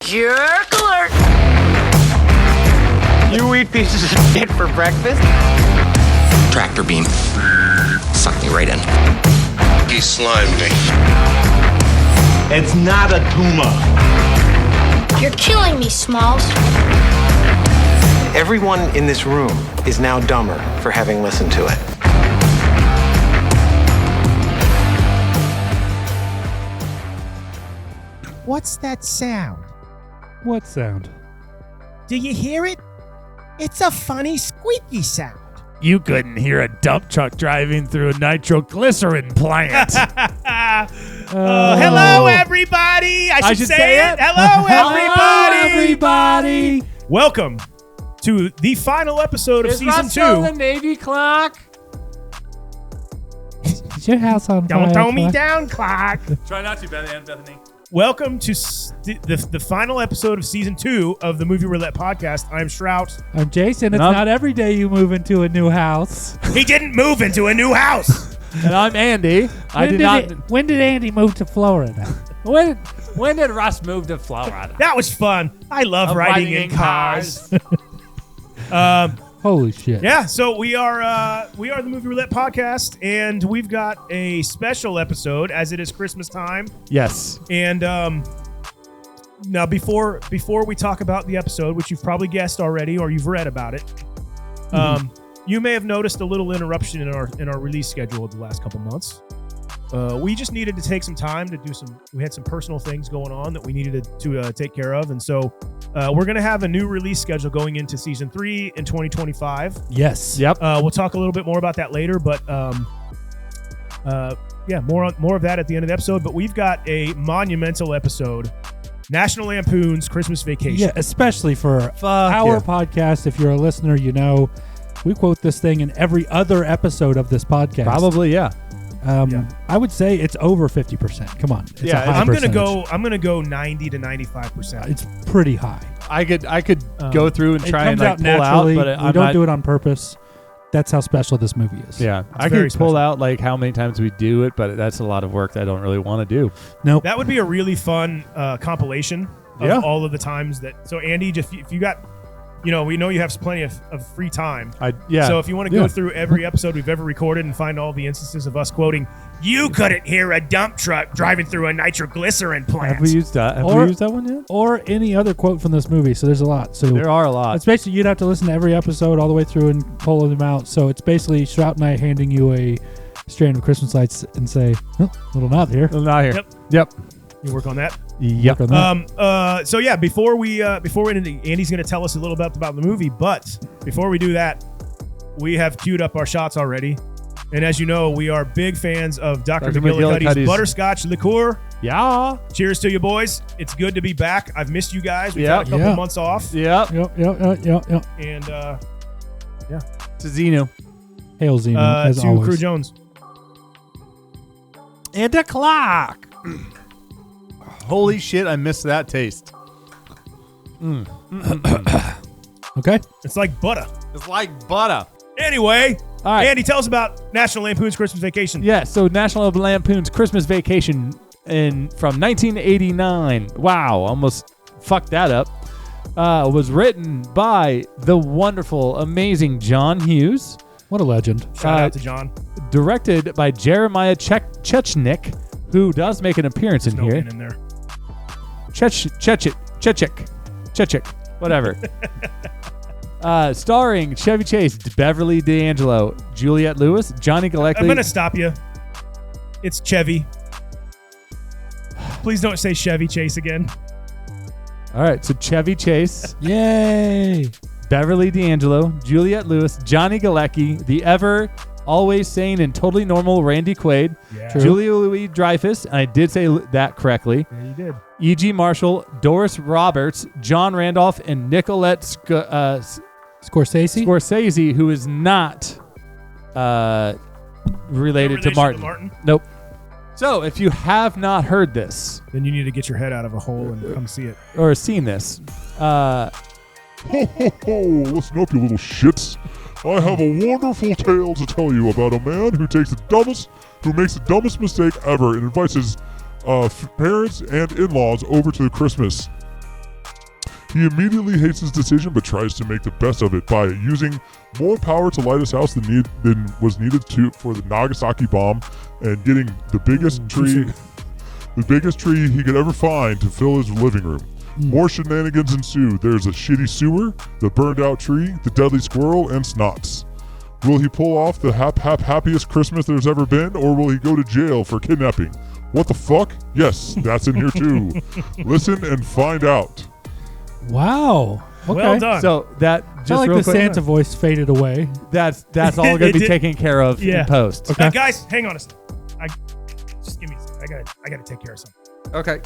Jerk alert! You eat pieces of shit for breakfast? Tractor beam sucked me right in. He slimed me. It's not a tumor. You're killing me, Smalls. Everyone in this room is now dumber for having listened to it. What's that sound? What sound? Do you hear it? It's a funny squeaky sound. You couldn't hear a dump truck driving through a nitroglycerin plant. Hello, everybody. I should say it. Hello, everybody. Welcome to the final episode of season 2. The Navy clock. Is your house on fire? Don't throw me down, clock. Try not to, Bethany. Welcome to the final episode of season 2 of the Movie Roulette podcast. I'm Shrout. I'm Jason. It's not every day you move into a new house. He didn't move into a new house. And I'm Andy. When did Andy move to Florida? When did Russ move to Florida? That was fun. I love riding in cars. Holy shit. Yeah, so we are the Movie Roulette podcast, and we've got a special episode as it is Christmas time. Yes. And now before we talk about the episode, which you've probably guessed already or you've read about it, you may have noticed a little interruption in our release schedule the last couple months. We just needed to take some time to we had some personal things going on that we needed to take care of. And so we're going to have a new release schedule going into season 3 in 2025. Yes. Yep. We'll talk a little bit more about that later, but more of that at the end of the episode. But we've got a monumental episode, National Lampoon's Christmas Vacation. Yeah, especially for our podcast. If you're a listener, you know we quote this thing in every other episode of this podcast. Probably, yeah. I would say it's over 50%. Come on. It's a high I'm percentage. gonna go 90 to 95%. It's pretty high. I could go through and try and out pull out, naturally. but we don't do it on purpose. That's how special this movie is. Yeah, I very could pull special. out like how many times we do it, but that's a lot of work that I don't really want to do. Nope. That would be a really fun compilation of all of the times that. So Andy, if you got, we know you have plenty of free time. So if you want to go through every episode we've ever recorded and find all the instances of us quoting, "You couldn't hear a dump truck driving through a nitroglycerin plant." Have we used that? Have we used that one yet? Or any other quote from this movie. So there's a lot. So There are a lot. it's basically you'd have to listen to every episode all the way through and pull them out. So it's basically Shrout and I handing you a strand of Christmas lights and say, little knot here. Not here. Yep. You work on that. Yep. Work on that. So yeah, before we Andy's going to tell us a little bit about the movie, but before we do that, we have queued up our shots already. And as you know, we are big fans of Dr. McGillicuddy's butterscotch liqueur. Yeah. Cheers to you, boys. It's good to be back. I've missed you guys. We've had a couple months off. Yep. Yep. And To Zeno. Hail Zeno, as to always. Crew Jones. And a clock. Holy shit, I missed that taste. Okay. It's like butter. It's like butter. Anyway, All right. Andy, tell us about National Lampoon's Christmas Vacation. Yeah, so National Lampoon's Christmas Vacation from 1989. Wow, almost fucked that up. Was written by the wonderful, amazing John Hughes. What a legend. Shout out to John. Directed by Jeremiah Chechnik, who does make an appearance in No here. N in there. Chechik, whatever. Starring Chevy Chase, Beverly D'Angelo, Juliette Lewis, Johnny Galecki. I'm going to stop you. It's Chevy. Please don't say Chevy Chase again. All right, so Chevy Chase, Yay. Beverly D'Angelo, Juliette Lewis, Johnny Galecki, the ever always sane and totally normal Randy Quaid, Yeah. Julia Louis-Dreyfus, and I did say that correctly. Yeah, you did. E.G. Marshall, Doris Roberts, John Randolph, and Nicolette Scorsese, who is not related to Martin. Nope. So if you have not heard this, then you need to get your head out of a hole and come see it. Or seen this. Ho, ho, ho, listen up, you little shits. I have a wonderful tale to tell you about a man who makes the dumbest mistake ever and invites his parents and in-laws over to Christmas. He immediately hates his decision, but tries to make the best of it by using more power to light his house than was needed for the Nagasaki bomb, and getting the biggest tree he could ever find to fill his living room. More shenanigans ensue. There's a shitty sewer, the burned out tree, the deadly squirrel, and snots. Will he pull off the happiest Christmas there's ever been, or will he go to jail for kidnapping? What the fuck? Yes, that's in here too. Listen and find out. Wow. Okay. Well done. So that just I like real the quick, Santa voice faded away. That's all going to be taken care of Yeah. in post. Okay. Guys, hang on a second. Just give me a second. I gotta take care of something. Okay.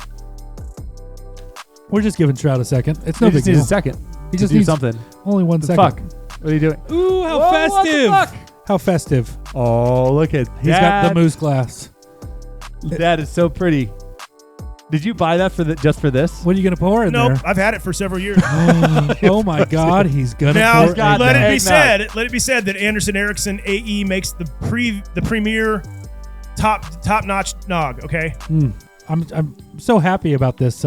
We're just giving Shroud a second. It's no He big just needs deal. a second. He to just do needs something. Only 1 second. Fuck. What are you doing? Ooh, how Whoa, festive! what the fuck? How festive! Oh, look at He's got the moose glass. That is so pretty. Did you buy that just for this? What are you gonna pour in Nope, there? I've had it for several years. Oh my God, he's gonna Now, pour got let that. it be Eggnog. said that Anderson Erickson AE makes the premier top notch nog. Okay, I'm so happy about this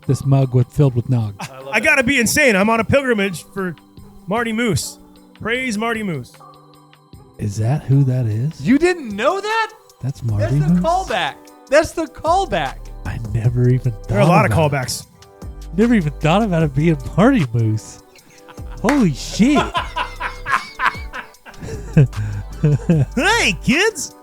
this mug filled with nog. I gotta be insane. I'm on a pilgrimage for Marty Moose. Praise Marty Moose. Is that who that is? You didn't know that? That's That's Marty. the Moose? callback. That's the callback. I never even thought There are a lot of about callbacks. it. Never even thought about it being Marty Moose. Holy shit! Hey, kids!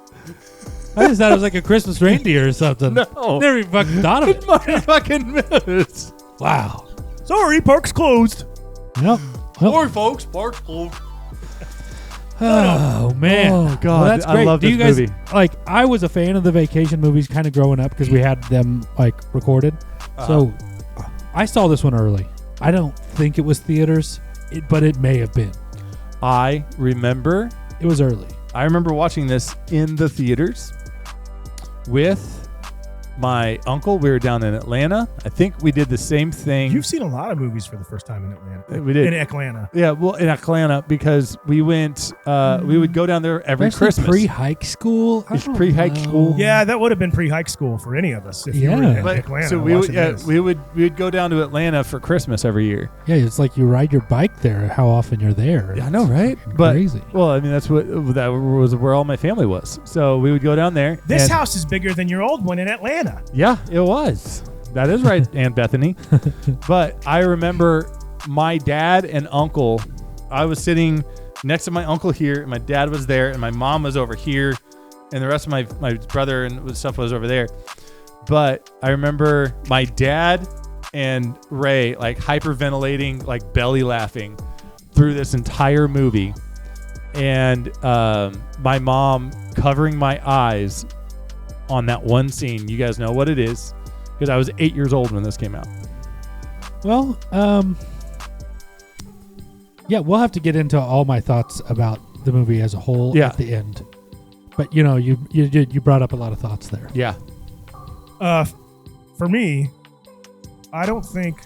I just thought it was like a Christmas reindeer or something. No. Never even fucking thought of it. It's Marty fucking Moose. Wow. Sorry, park's closed. Yep. Sorry, folks. Park's closed. Oh man! Oh, God. Well, that's I great. love Do you this guys movie. like? I was a fan of the vacation movies, kind of growing up because we had them like recorded. So I saw this one early. I don't think it was theaters, but it may have been. I remember watching this in the theaters with my uncle. We were down in Atlanta. I think we did the same thing. You've seen a lot of movies for the first time in Atlanta. We did. In Atlanta. Yeah, well, in Atlanta, because we went, we would go down there every Especially Christmas. pre-hike school. I It's don't pre-hike know. school. Yeah, that would have been pre-hike school for any of us if you were Yeah. in But- Atlanta. so we would, watching this. we would go down to Atlanta for Christmas every year. Yeah, it's like you ride your bike there. How often you're there? Yeah, I know, right? Fucking But crazy. well, I mean, that was where all my family was. So we would go down there. This and- house is bigger than your old one in Atlanta. Yeah, it was. That is right, Aunt Bethany. But I remember my dad and uncle. I was sitting next to my uncle here, and my dad was there, and my mom was over here, and the rest of my brother and stuff was over there. But I remember my dad and Ray like hyperventilating, like belly laughing through this entire movie, and my mom covering my eyes on that one scene. You guys know what it is. Because I was 8 years old when this came out. Well, yeah, we'll have to get into all my thoughts about the movie as a whole Yeah. at the end. But you know, you brought up a lot of thoughts there. Yeah. For me, I don't think.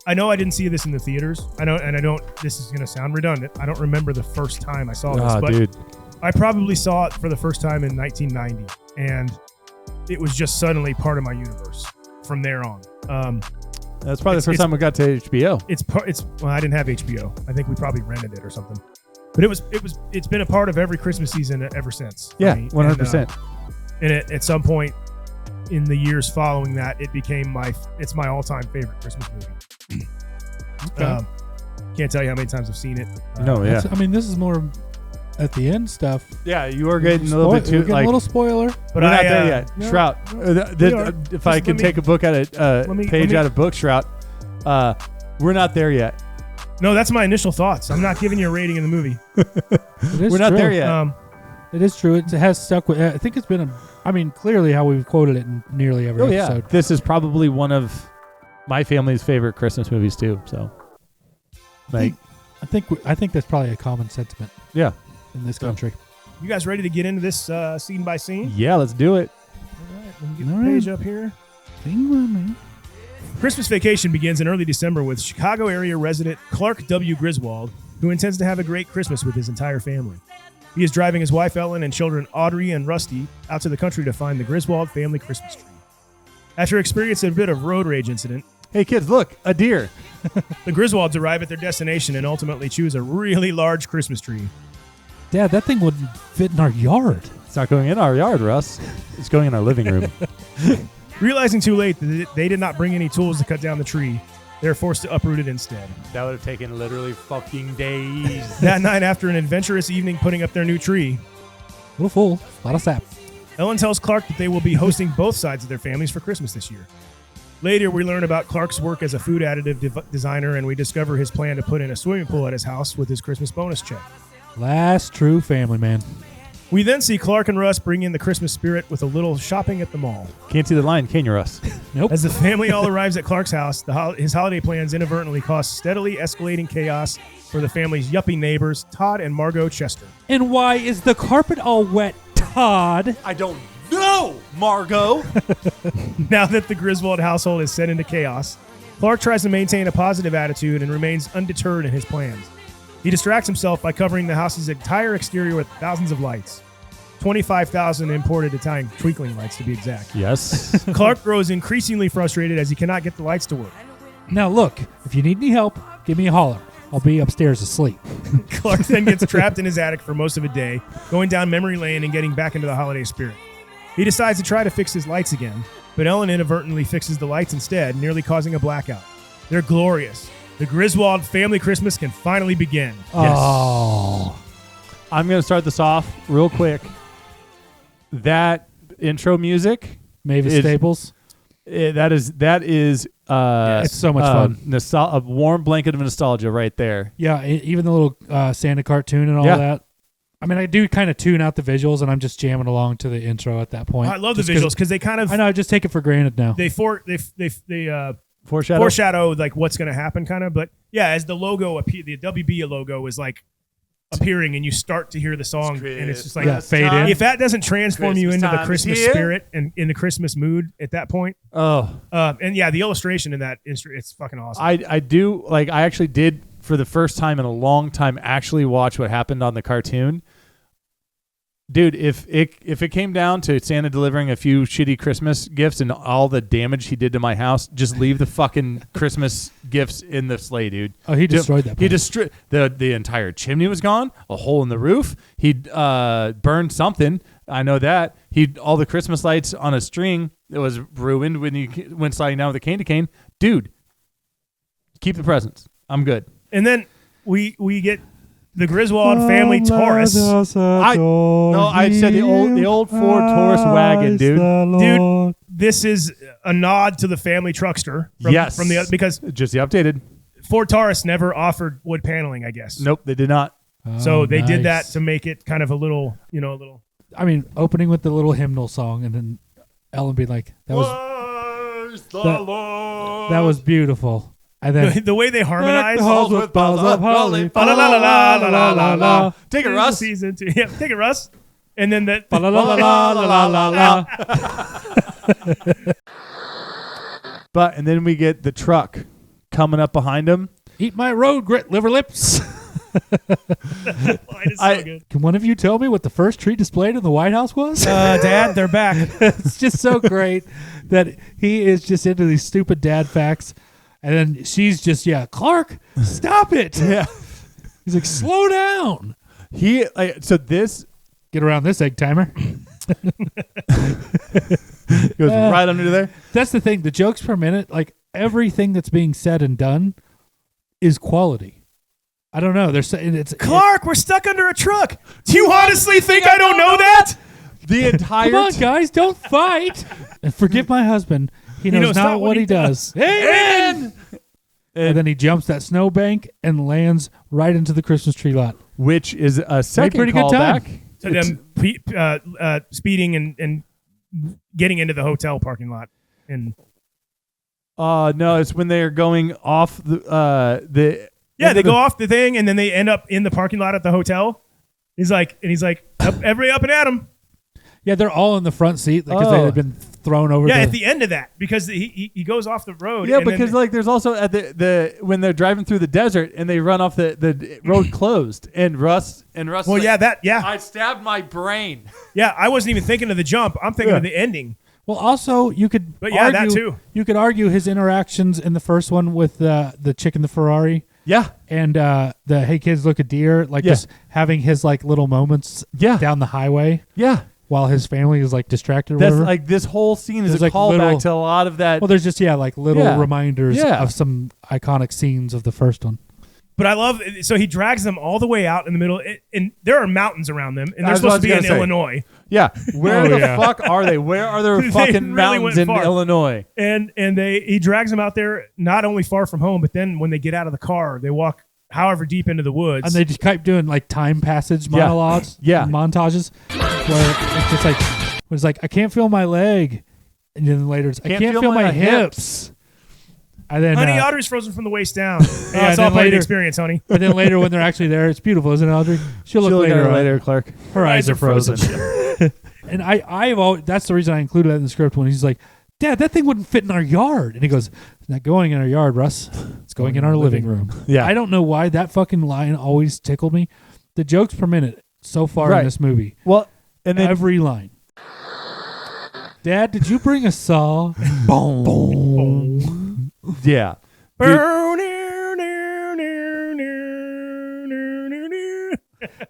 I know I didn't see this in the theaters. I don't. This is gonna sound redundant. I don't remember the first time I saw this, but dude. I probably saw it for the first time in 1990, and it was just suddenly part of my universe from there on. That's probably the first time we got to HBO. Well, I didn't have HBO. I think we probably rented it or something. But it's been a part of every Christmas season ever since. for Yeah, me. 100%. And at some point in the years following that, it became my all-time favorite Christmas movie. Okay. Can't tell you how many times I've seen it. No, yeah. I mean, this is more at the end stuff. Yeah, you are getting a little bit We're too getting like. a little spoiler. But we're not there yet. no, Shrout. we are. If I Just can let me- take a book out of let me- page out of book, Shrout. We're not there yet. No, that's my initial thoughts. I'm not giving you a rating in the movie. It is We're not true. there yet. It is true. It has stuck with. I think it's been clearly how we've quoted it in nearly every Oh yeah, episode. this is probably one of my family's favorite Christmas movies too. So, like, I think that's probably a common sentiment yeah, in this country. You guys ready to get into this scene by scene? yeah, let's do it. All right, let me get All the right. page up here. Christmas Vacation begins in early December with Chicago area resident Clark W. Griswold, who intends to have a great Christmas with his entire family. He is driving his wife Ellen and children Audrey and Rusty out to the country to find the Griswold family Christmas tree. After experiencing a bit of road rage incident, Hey kids, look, a deer. The Griswolds arrive at their destination and ultimately choose a really large Christmas tree. Dad, that thing wouldn't fit in our yard. It's not going in our yard, Russ. It's going in our living room. Realizing too late that they did not bring any tools to cut down the tree, they're forced to uproot it instead. That would have taken literally fucking days. That night, after an adventurous evening putting up their new tree, Little fool. A lot of sap. Ellen tells Clark that they will be hosting both sides of their families for Christmas this year. Later, we learn about Clark's work as a food additive designer, and we discover his plan to put in a swimming pool at his house with his Christmas bonus check. Last true family man. We then see Clark and Russ bring in the Christmas spirit with a little shopping at the mall. Can't see the line, can you, Russ? Nope. As the family all arrives at Clark's house, his holiday plans inadvertently cause steadily escalating chaos for the family's yuppie neighbors, Todd and Margot Chester. And why is the carpet all wet, Todd? I don't know, Margot. Now that the Griswold household is set into chaos, Clark tries to maintain a positive attitude and remains undeterred in his plans. He distracts himself by covering the house's entire exterior with thousands of lights. 25,000 imported Italian twinkling lights, to be exact. Yes. Clark grows increasingly frustrated as he cannot get the lights to work. Now look, if you need any help, give me a holler. I'll be upstairs asleep. Clark then gets trapped in his attic for most of a day, going down memory lane and getting back into the holiday spirit. He decides to try to fix his lights again, but Ellen inadvertently fixes the lights instead, nearly causing a blackout. They're glorious. The Griswold family Christmas can finally begin. Oh. I'm going to start this off real quick. That intro music, Mavis is- Staples. that is It's so much fun. A warm blanket of nostalgia right there. Yeah, even the little Santa cartoon and all Yeah. that. I mean, I do kind of tune out the visuals, and I'm just jamming along to the intro at that point. I love the Just 'cause- visuals because they kind of I know, I just take it for granted now. they Foreshadow. foreshadow like what's going to happen, kind of. But yeah, as the logo the WB logo is like appearing, and you start to hear the song, and it's just like Yeah, fade in. if that doesn't transform you Christmas into the time is Christmas here. spirit and in the Christmas mood at that point, Oh, and yeah, the illustration in that it's fucking awesome. I do like. I actually did for the first time in a long time actually watch what happened on the cartoon. Dude, if it came down to Santa delivering a few shitty Christmas gifts and all the damage he did to my house, just leave the fucking Christmas gifts in the sleigh, dude. Oh, he destroyed that He place. destroyed the entire chimney was gone, a hole in the roof. He burned something. I know that. All the Christmas lights on a string that was ruined when he went sliding down with a candy cane. Dude, keep the presents. I'm good. And then we get the Griswold family Taurus. I said the old Ford Taurus wagon, dude. Dude, this is a nod to the family truckster. Yes. Because Just the updated. Ford Taurus never offered wood paneling, I guess. Nope, they did not. So they did that nice. to make it kind of a little. I mean, opening with the little hymnal song, and then Ellen being like, "That was beautiful." And then the way they harmonize. with balls of holly. La la la la la la la la. Take it, Russ. Season 2. Yeah, take it, Russ. And then that. La la la la la la la. And then we get the truck coming up behind him. Eat my road grit liver lips. Line is so good. Can one of you tell me what the first tree displayed in the White House was? Dad, they're back. It's just so great that he is just into these stupid dad facts. And then she's just, Clark, stop it. Yeah. He's like, slow down. Get around this egg timer. Goes right under there. That's the thing. The jokes per minute, like everything that's being said and done is quality. I don't know. They're saying it's Clark, we're stuck under a truck. Do you honestly think I don't know that? The entire Come on, guys, don't fight. And forgive my husband. He knows not what he does. Amen. And then he jumps that snowbank and lands right into the Christmas tree lot. Which is a second pretty good time. callback. To them speeding and getting into the hotel parking lot. And No, it's when they're going off the they go off the thing and then they end up in the parking lot at the hotel. He's like, everybody up and at him. Yeah, they're all in the front seat because they had been thrown over. Yeah, at the end of that because he goes off the road. Yeah, and because then, there's also at the when they're driving through the desert and they run off the road closed and Russ. Well, like, yeah, I stabbed my brain. Yeah, I wasn't even thinking of the jump. I'm thinking of the ending. Well, also you could But yeah, argue, that too. You could argue his interactions in the first one with the chick in the Ferrari. Yeah. And the hey kids look at deer, like just having his like little moments down the highway. Yeah. While his family is like distracted or That's whatever. like this whole scene is There's a like callback little- to a lot of that. Well, there's just like little reminders Yeah. of some iconic scenes of the first one. But I love, so he drags them all the way out in the middle, and there are mountains around them, and they're That's supposed what to be I in was gonna say. Illinois. Yeah. Where the yeah. fuck are they? Where are there They fucking really mountains went in far. Illinois? And he drags them out there, not only far from home, but then when they get out of the car, they walk however deep into the woods. And they just kept doing like time passage Yeah. monologues, Yeah. montages, where it's just like, it's like I can't feel my leg, and then later it's I can't feel my hips. And then, honey, Audrey's frozen from the waist down. It's all then part of later- the experience, honey. But then later when they're actually there, it's beautiful, isn't it, Audrey? She'll look later. later, Clark. Her eyes are frozen. And I've always, that's the reason I included that in the script when he's like, Dad, that thing wouldn't fit in our yard. And he goes, it's not going in our yard, Russ. It's going in our living room. Yeah. I don't know why that fucking line always tickled me. The jokes per minute so far Right. in this movie. Well, and then Every line. Dad, did you bring a saw? Boom. yeah.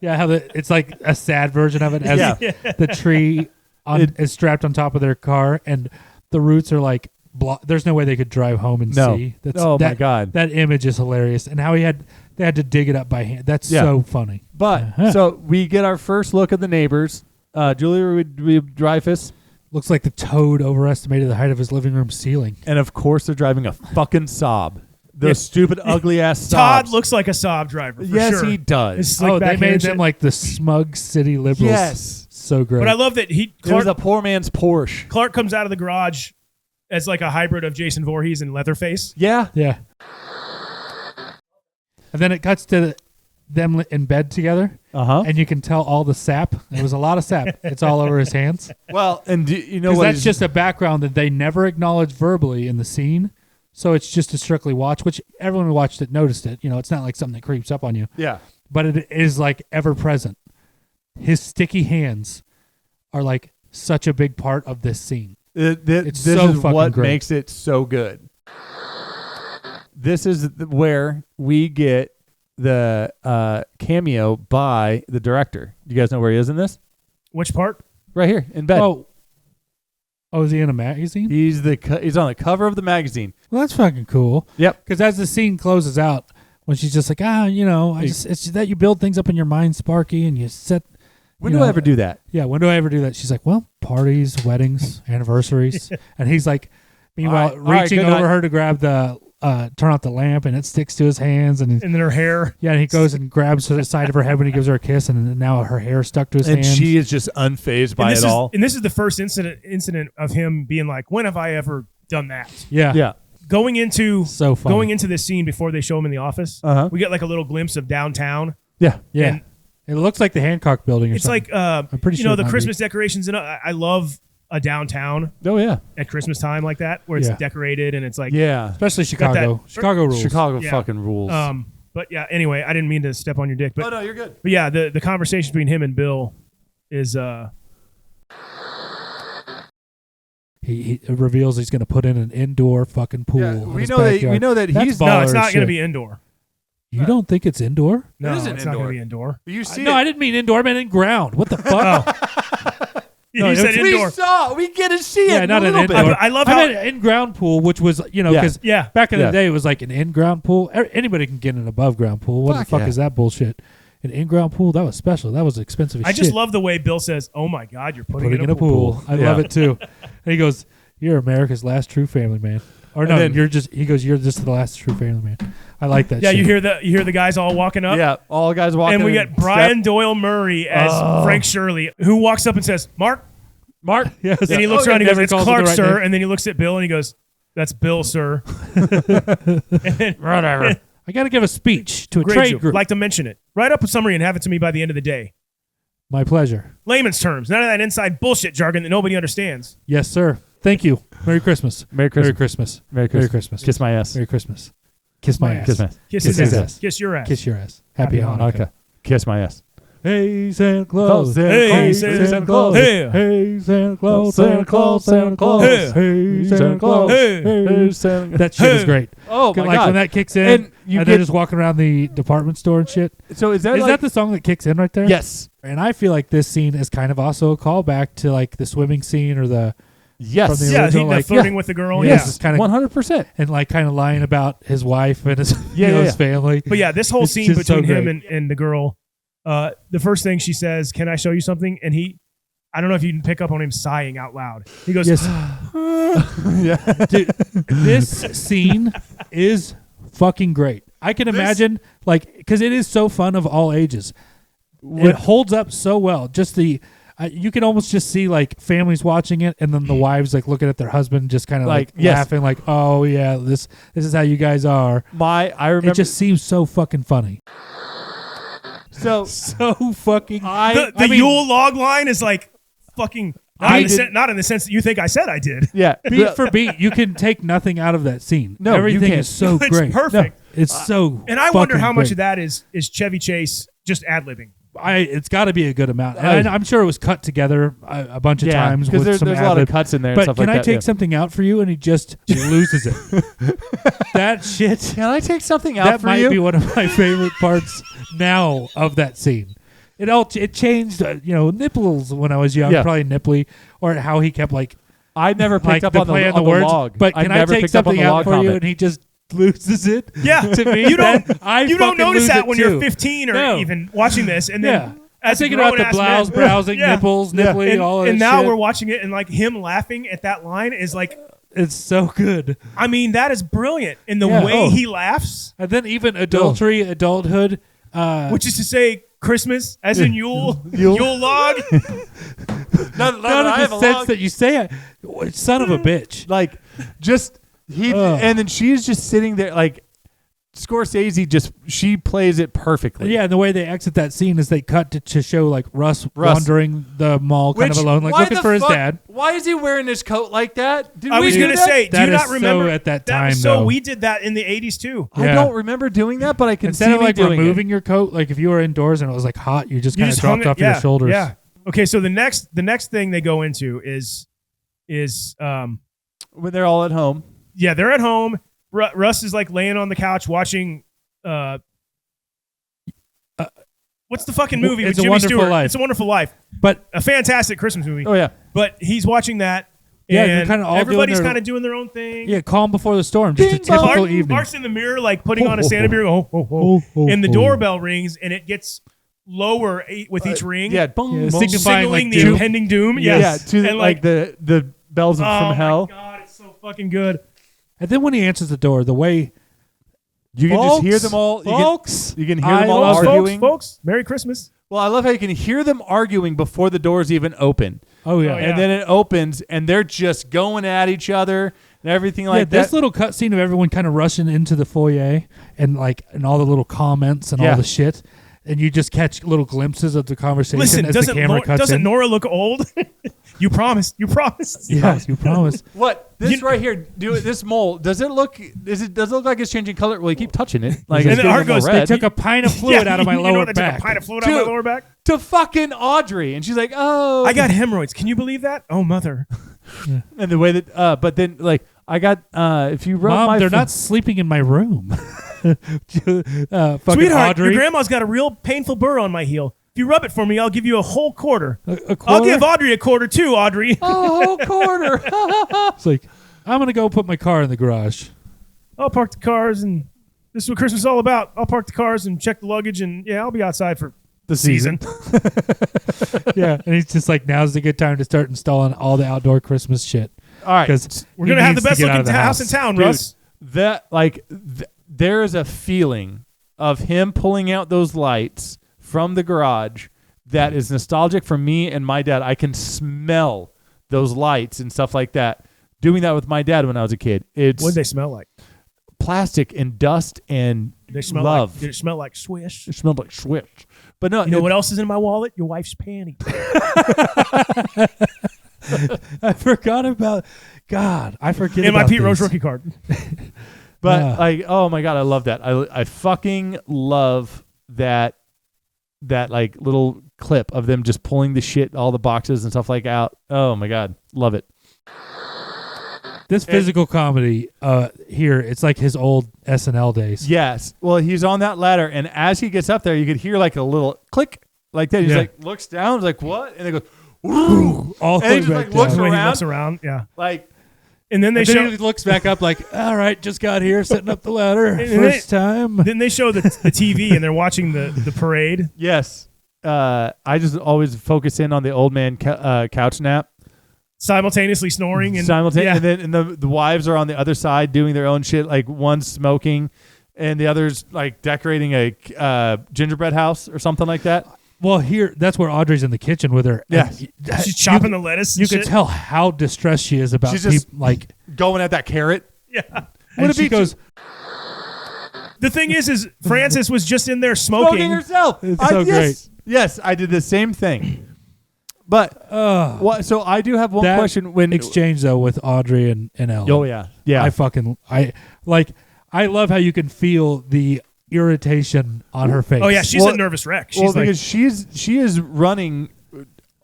Yeah, how it's like a sad version of it as Yeah. the tree is strapped on top of their car and the roots are like there's no way they could drive home and No. see. My God. That image is hilarious. And how they had to dig it up by hand. That's so funny. But so we get our first look at the neighbors. Julia Dreyfus. Looks like the toad overestimated the height of his living room ceiling. And of course they're driving a fucking Saab. Those Yeah. stupid ugly ass Saabs. Todd looks like a Saab driver. For Yes, sure. he does. His slick Oh, they back made hand them shit. like the smug city liberals. Yes. So great. But I love that It was a poor man's Porsche. Clark comes out of the garage as like a hybrid of Jason Voorhees and Leatherface. Yeah. Yeah. And then it cuts to them in bed together. Uh-huh. And you can tell all the sap. There was a lot of sap. It's all over his hands. Well, and you know Because what? that's just a background that they never acknowledge verbally in the scene. So it's just a strictly watch, which everyone who watched it noticed it. You know, it's not like something that creeps up on you. Yeah. But it is like ever present. His sticky hands are like such a big part of this scene. It's It's this so is fucking what great. makes it so good. This is where we get the cameo by the director. You guys know where he is in this? Which part? Right here in bed. Oh, is he in a magazine? He's on the cover of the magazine. Well, that's fucking cool. Yep. Because as the scene closes out, when she's just like, it's just that you build things up in your mind, Sparky, and you set. When do I ever do that? Yeah, when do I ever do that? She's like, well, parties, weddings, anniversaries. And he's like, meanwhile, All right, reaching good over night. her to grab the, turn off the lamp, and it sticks to his hands. And And then her hair. yeah, and he goes and grabs the side of her head when he gives her a kiss, and now her hair stuck to his And hands. she is just unfazed by it all. And this is the first incident of him being like, when have I ever done that? yeah. Yeah. Going into So funny. going into this scene before they show him in the office, Uh-huh. we get like a little glimpse of downtown. Yeah. Yeah. And It looks like the Hancock building or it's something. like pretty you sure know it the might Christmas decorations, and I love a downtown Oh yeah. at Christmas time like that, where it's Yeah. decorated and it's like Yeah. Especially got that- Chicago. Chicago rules. Chicago Yeah. fucking rules. But yeah, anyway, I didn't mean to step on your dick, but oh no, you're good. but yeah, the conversation between him and Bill is He reveals he's going to put in an indoor fucking pool. Yeah, in we his know that backyard. we know that That's he's baller no, it's as not going shit. to be indoor. You don't think it's indoor? No, isn't it's not indoor. going to be indoor. You see No, I didn't mean indoor. I meant in ground. What the fuck? No, You it said was- indoor. we get to see Yeah, not a an little indoor. bit. I love I how- meant an in-ground pool, which was, Yeah. because Yeah. back in Yeah. the day, it was like an in-ground pool. Anybody can get an above-ground pool. What Fuck the fuck yeah. is that bullshit? An in-ground pool? That was special. That was expensive as I shit. just love the way Bill says, "Oh my God, you're putting putting in a pool. I Yeah. love it too. And he goes, "You're America's last true family man." Or no, then- you're just the last true family man. I like that Yeah, shit. you hear the guys all walking up. Yeah, all guys walking. And we in get Brian step. Doyle Murray as Frank Shirley, who walks up and says, "Mark." Yes. And he looks around and he goes, Never "It's calls him Clark, the right sir." name. And then he looks at Bill and he goes, "That's Bill, sir." Whatever. I got to give a speech to a Great trade joke. group. Like to mention it. Write up a summary and have it to me by the end of the day. My pleasure. Layman's terms. None of that inside bullshit jargon that nobody understands. Yes, sir. Thank you. Merry Christmas. Merry Christmas. Merry Christmas. Merry Merry Christmas. Christmas. Kiss my ass. Merry Christmas. Kiss my ass. Kiss my ass. Kiss Kiss his his ass. ass. Kiss your ass. Kiss your ass. Happy Hanukkah. Okay. Kiss my ass. Hey, Santa Claus. Hey, Santa Claus. Hey. Hey, Santa Claus. Santa Claus. Santa Claus. Hey, Santa Claus. Hey, Santa. That shit is great. Oh my like God. when that kicks in, And and they're just walking around the department store and shit. So is that Is like, that the song that kicks in right there? Yes. And I feel like this scene is kind of also a callback to like the swimming scene or the Yes. from the Yeah, original, he like flirting with the girl. Yes, Yeah. it's kind of 100%. and like kind of lying about his wife and his Yeah, his family. But yeah, this whole It's scene just so between him great. and the girl, the first thing she says, "Can I show you something?" And I don't know if you can pick up on him sighing out loud. He goes, Yes. Yeah. Dude, this scene is fucking great. I can imagine, like, because it is so fun of all ages. It holds up so well. Just the, you can almost just see like families watching it, and then the wives like looking at their husband, just kind of like yes. laughing, like, "Oh yeah, this is how you guys are." I remember It just seems so fucking funny. so fucking. the I mean, Yule Log line is like fucking. Not in the sense that you think I said I did. yeah. beat for beat, you can take nothing out of that scene. No, you everything can't. is so It's great. perfect. No, it's so. And I wonder fucking how much great. of that is Chevy Chase just ad-libbing. It's got to be a good amount. And I'm sure it was cut together a bunch of Yeah, times because with some there's a lot of ad-lib. cuts in there and But stuff can like I that. take something out for you? And he just loses it. That shit. Can I take something out That for might you? be one of my favorite parts now of that scene. It changed, nipples when I was young, Yeah. probably nipply, or how he kept like I never picked up the on play the on the words. log. But can I never take picked up on something the out log for you? comment. And he just loses it. Yeah, To me, you don't fucking notice lose that it when too. you're 15 or No. even watching this, and then Yeah. as I'm thinking about the grown-ass man- browsing, Yeah. nipples, nipply, all of that and now shit. we're watching it, and like him laughing at that line is like, It's so good. I mean, that is brilliant in the Yeah. way Oh. he laughs, And then even adultery, adulthood. which is to say Christmas, as in Yule Log. None Not in the sense that you say it. Son of a bitch. like just and then she's just sitting there like Scorsese she plays it perfectly. Yeah, and the way they exit that scene is they cut to show like Russ wandering the mall kind of alone, like why looking the for his fuck- dad. Why is he wearing his coat like that? Did I we was do gonna that? say, do That you is not remember so at that That time, was so though. we did that in the 80s too. I Yeah. don't remember doing that, but I can Instead see of me like doing removing your coat, like if you were indoors and it was like hot, you just You kind of just hung dropped it- off your shoulders. Yeah. Okay, so the next thing they go into is when they're all at home. yeah, they're at home. Russ is like laying on the couch watching what's the fucking movie It's with a Jimmy Wonderful Stewart? Life. It's a Wonderful Life. But A fantastic Christmas movie. Oh yeah. But he's watching that. Yeah, and they're kinda all doing everybody's their- kind of doing their own thing. yeah, calm before the storm, just a Ding dong. typical Mark, evening. Mark's in the mirror, like putting on a Santa beer, and the doorbell rings, and it gets lower with each ring. Yeah, boom, Yeah, boom. signifying, signaling like, the doom. impending doom. Yeah, Yes. to and like the bells oh from hell. my god, it's so fucking good. And then when he answers the door, the way You can just hear them all. Folks, You can hear I them all love arguing. Folks, Merry Christmas. Well, I love how you can hear them arguing before the doors even open. oh yeah, Oh, yeah. And then it opens, and they're just going at each other and everything like this that. little cutscene of everyone kind of rushing into the foyer and all the little comments and Yeah. all the shit, and you just catch little glimpses of the conversation Listen, as the camera cuts doesn't in. Nora look old? You promised. Yes, you promise. What this right here? This mole does it look? Does it look like it's changing color? Well, you keep touching it. Like And it's then getting Art more goes, red. They took a pint of fluid out of my you know lower they took back. a pint of fluid out of my Dude. lower back. to fucking Audrey, and she's like, "Oh, I got hemorrhoids. Can you believe that? Oh, mother. And the way that, but then like I got, if you rub Mom, my they're fo- not sleeping in my room. Fucking Sweetheart, Audrey. your grandma's got a real painful burr on my heel. If you rub it for me, I'll give you a whole quarter. A I'll quarter? give Audrey a quarter too, Audrey. a whole quarter." It's like, I'm going to go put my car in the garage. I'll park the cars, and this is what Christmas is all about. I'll park the cars and check the luggage, and yeah, I'll be outside for The season. Yeah, and he's just like, now's the good time to start installing all the outdoor Christmas shit. All right, Because We're going to have the best looking house in town, Dude, Russ. there is a feeling of him pulling out those lights from the garage that is nostalgic for me and my dad. I can smell those lights and stuff like that. Doing that with my dad when I was a kid. It's What did they smell like? plastic and dust and Did they smell love. Like, did it smell like swish? It smelled like Swiss. But no, You know what else is in my wallet? Your wife's panty. I forgot about, God, I forget And my about Pete Rose these. rookie card. But like, oh my god, I love that. I fucking love that that like little clip of them just pulling the shit, all the boxes and stuff like out. Oh my God. Love it. This physical comedy here, it's like his old SNL days. Yes. Well, he's on that ladder, and as he gets up there, you could hear like a little click like that. He's like, looks down, he's like, what? And they go, woo! All the and way he just back like looks down. When around. he looks around, yeah. Like, And then they And show. then he looks back up like, all right, just got here, setting up the ladder. And First time. Then they show the TV and they're watching the parade. yes. I just always focus in on the old man couch nap. Simultaneously snoring and And then the wives are on the other side doing their own shit. Like one's smoking, and the other's like decorating a gingerbread house or something like that. Well, here, that's where Audrey's in the kitchen with her. Yeah. she's chopping the lettuce. You can tell how distressed she is about She's just like going at that carrot. Yeah. and she goes, The thing is Frances was just in there smoking. herself. It's so great. Yes, I did the same thing. But so I do have one that question. When exchange though with Audrey and Ellen. oh yeah, yeah. I love how you can feel the irritation on her face. Oh yeah, she's a nervous wreck. She's because she is running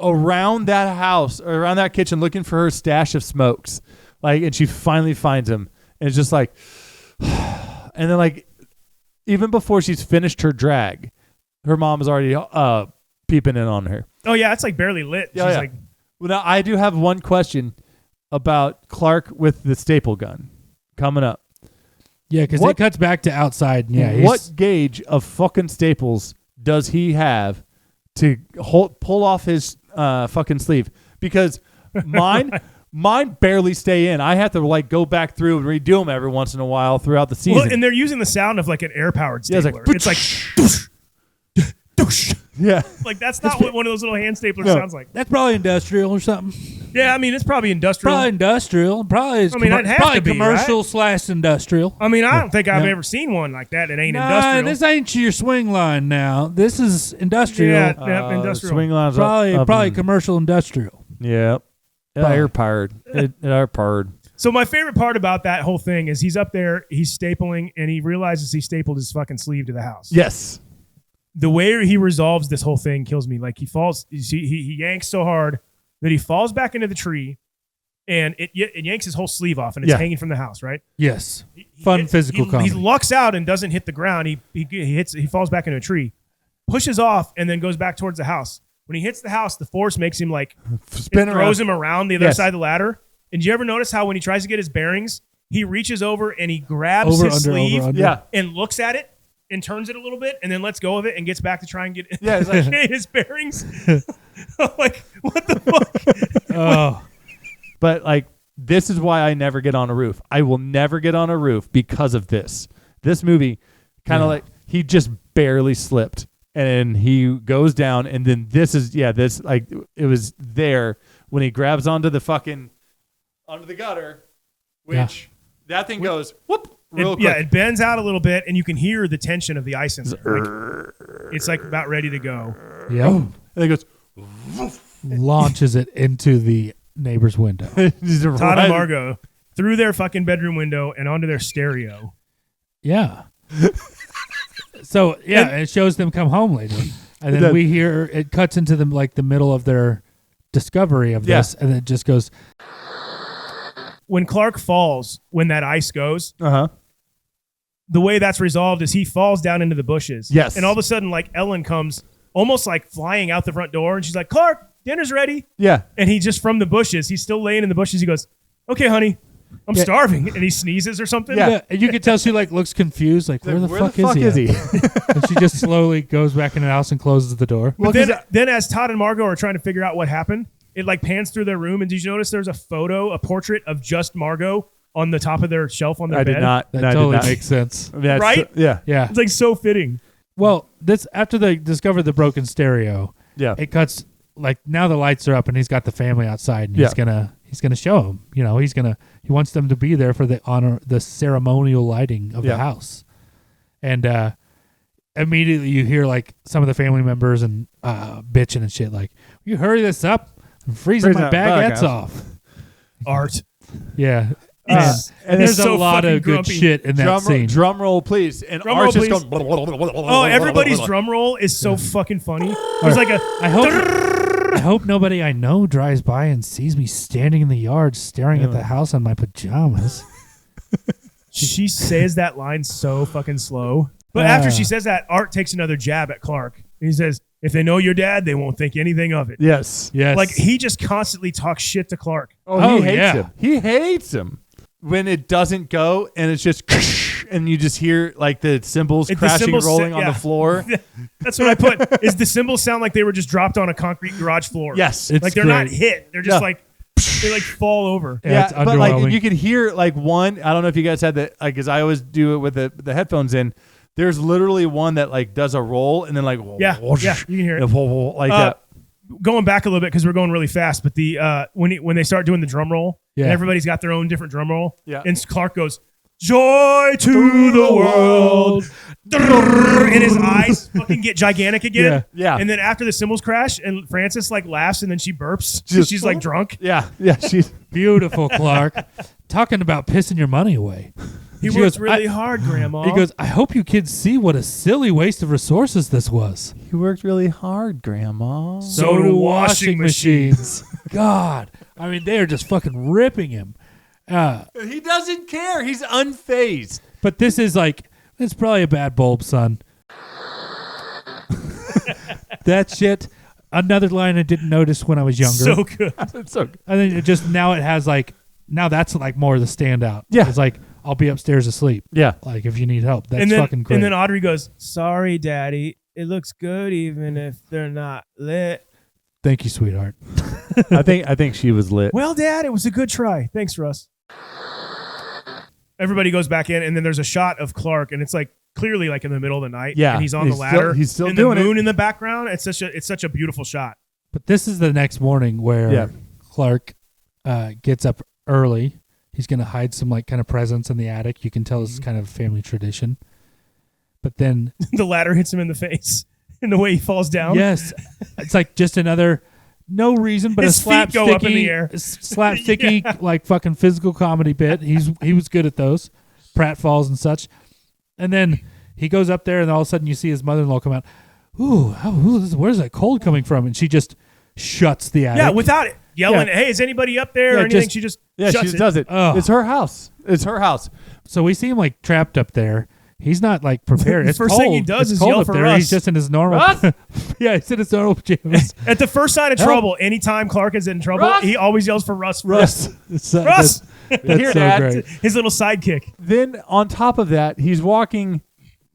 around that house or around that kitchen looking for her stash of smokes, like, and she finally finds him, and it's just like, and then like, even before she's finished her drag, her mom is already peeping in on her. Oh yeah, it's like barely lit. Yeah, She's yeah. like, Well, now I do have one question about Clark with the staple gun coming up. Yeah, because it cuts back to outside. Yeah, What gauge of fucking staples does he have to pull off his fucking sleeve? Because mine barely stay in. I have to like go back through and redo them every once in a while throughout the season. well, and they're using the sound of like an air powered Yeah, stapler. it's like, yeah. like that's not what one of those little hand staplers sounds like. That's probably industrial or something. Yeah, I mean it's probably industrial. Probably industrial. Probably is it'd have probably to be, commercial / industrial. I mean, I don't think I've ever seen one like that. It ain't industrial. This ain't your swing line now. This is industrial. Yeah, industrial. Swing lines Probably commercial industrial. Yeah. Air powered. Air powered. So my favorite part about that whole thing is he's up there, he's stapling, and he realizes he stapled his fucking sleeve to the house. Yes. The way he resolves this whole thing kills me. Like he falls, he yanks so hard that he falls back into the tree, and it yanks his whole sleeve off, and it's hanging from the house, right? Yes. Physical comedy. He lucks out and doesn't hit the ground. He falls back into a tree, pushes off, and then goes back towards the house. When he hits the house, the force makes him like throws him around the other side of the ladder. And do you ever notice how when he tries to get his bearings, he reaches over and he grabs his sleeve and looks at it and turns it a little bit and then lets go of it and gets back to try and get it's like, his bearings. I'm like, what the fuck? Oh. But like, this is why I never get on a roof. I will never get on a roof because of this. This movie kind of like, he just barely slipped and he goes down. And then this like, it was there when he grabs onto the gutter, which that thing goes whoop real quick. Yeah, it bends out a little bit, and you can hear the tension of the ice in there. Like, it's like about ready to go. Yeah, and it goes launches it into the neighbor's window. Todd and Margot through their fucking bedroom window and onto their stereo. Yeah. So it shows them come home later, and then we hear it cuts into them like the middle of their discovery of this, and it just goes. When Clark falls, when that ice goes, the way that's resolved is he falls down into the bushes. Yes. And all of a sudden, like, Ellen comes almost like flying out the front door, and she's like, Clark, dinner's ready. Yeah. And he just from the bushes, he's still laying in the bushes. He goes, okay, honey, I'm starving. And he sneezes or something. Yeah. And you can tell she like looks confused, like, where the fuck is he? And she just slowly goes back in the house and closes the door. But then as Todd and Margot are trying to figure out what happened, it like pans through their room, and did you notice there's a portrait of just Margot on the top of their shelf on their bed? I did not. That totally makes sense. Right? Yeah. It's like so fitting. Well, this after they discovered the broken stereo, it cuts like now the lights are up and he's got the family outside, and he's gonna show them. You know, he wants them to be there for the ceremonial lighting of the house, and immediately you hear like some of the family members and bitching and shit like, "You hurry this up." I'm freezing my baguettes off. Art. Yeah. Man, and there's so a lot fucking of good grumpy. shit in that scene. Drum roll, please. And Drum Art's roll, just please. going. Oh, everybody's drum roll is so fucking funny. There's like a. I hope nobody I know drives by and sees me standing in the yard staring at the house in my pajamas. She says that line so fucking slow. But after she says that, Art takes another jab at Clark. He says, if they know your dad, they won't think anything of it. Yes. Like, he just constantly talks shit to Clark. Oh, he hates him. He hates him. When it doesn't go and it's just and you just hear like the cymbals crashing, rolling on the floor. That's what I put. Is the cymbals sound like they were just dropped on a concrete garage floor? Yes. Like they're not hit. They're just like, they like fall over. Yeah, but like you could hear like one. I don't know if you guys had that, like, because I always do it with the headphones in. There's literally one that like does a roll and then like yeah, you can hear it like that. Going back a little bit because we're going really fast, but the when they start doing the drum roll, and everybody's got their own different drum roll. Yeah, and Clark goes, "Joy to the world," and his eyes fucking get gigantic again. Yeah. And then after the cymbals crash, and Frances like laughs and then she burps. She's like drunk. Yeah, she's beautiful. Clark talking about pissing your money away. He worked really hard, Grandma. He goes, I hope you kids see what a silly waste of resources this was. He worked really hard, Grandma. So do washing machines. God. I mean, they are just fucking ripping him. He doesn't care. He's unfazed. But this is like, it's probably a bad bulb, son. That shit. Another line I didn't notice when I was younger. So good. It's so good. I think it just, now it has like, now that's like more of the standout. Yeah. It's like, I'll be upstairs asleep. Yeah. Like if you need help. That's fucking great. And then Audrey goes, "Sorry, Daddy. It looks good even if they're not lit." Thank you, sweetheart. I think she was lit. Well, Dad, it was a good try. Thanks, Russ. Everybody goes back in, and then there's a shot of Clark, and it's like clearly like in the middle of the night. Yeah. And he's on the ladder. He's still and doing the moon it. in the background. It's such a beautiful shot. But this is the next morning where Clark gets up early. He's going to hide some like kind of presents in the attic. You can tell it's kind of a family tradition. But then the ladder hits him in the face in the way he falls down. Yes. It's like just another, no reason, but His a feet go up in the air. slapsticky like fucking physical comedy bit. He was good at those. Pratfalls and such. And then he goes up there and all of a sudden you see his mother-in-law come out. Ooh, where's that cold coming from? And she just shuts the attic. Yeah, without it. Yelling, hey, is anybody up there or anything? She just shuts does it. Oh. It's her house. It's her house. So we see him like trapped up there. He's not like prepared. The It's first cold. thing he does It's is cold yell up for there. Russ. He's just in his normal. Yeah, he's in his normal pajamas. At the first sign of trouble, anytime Clark is in trouble, Russ! he always yells for Russ. Russ. Russ! That's Hear so that? great. His little sidekick. Then on top of that, he's walking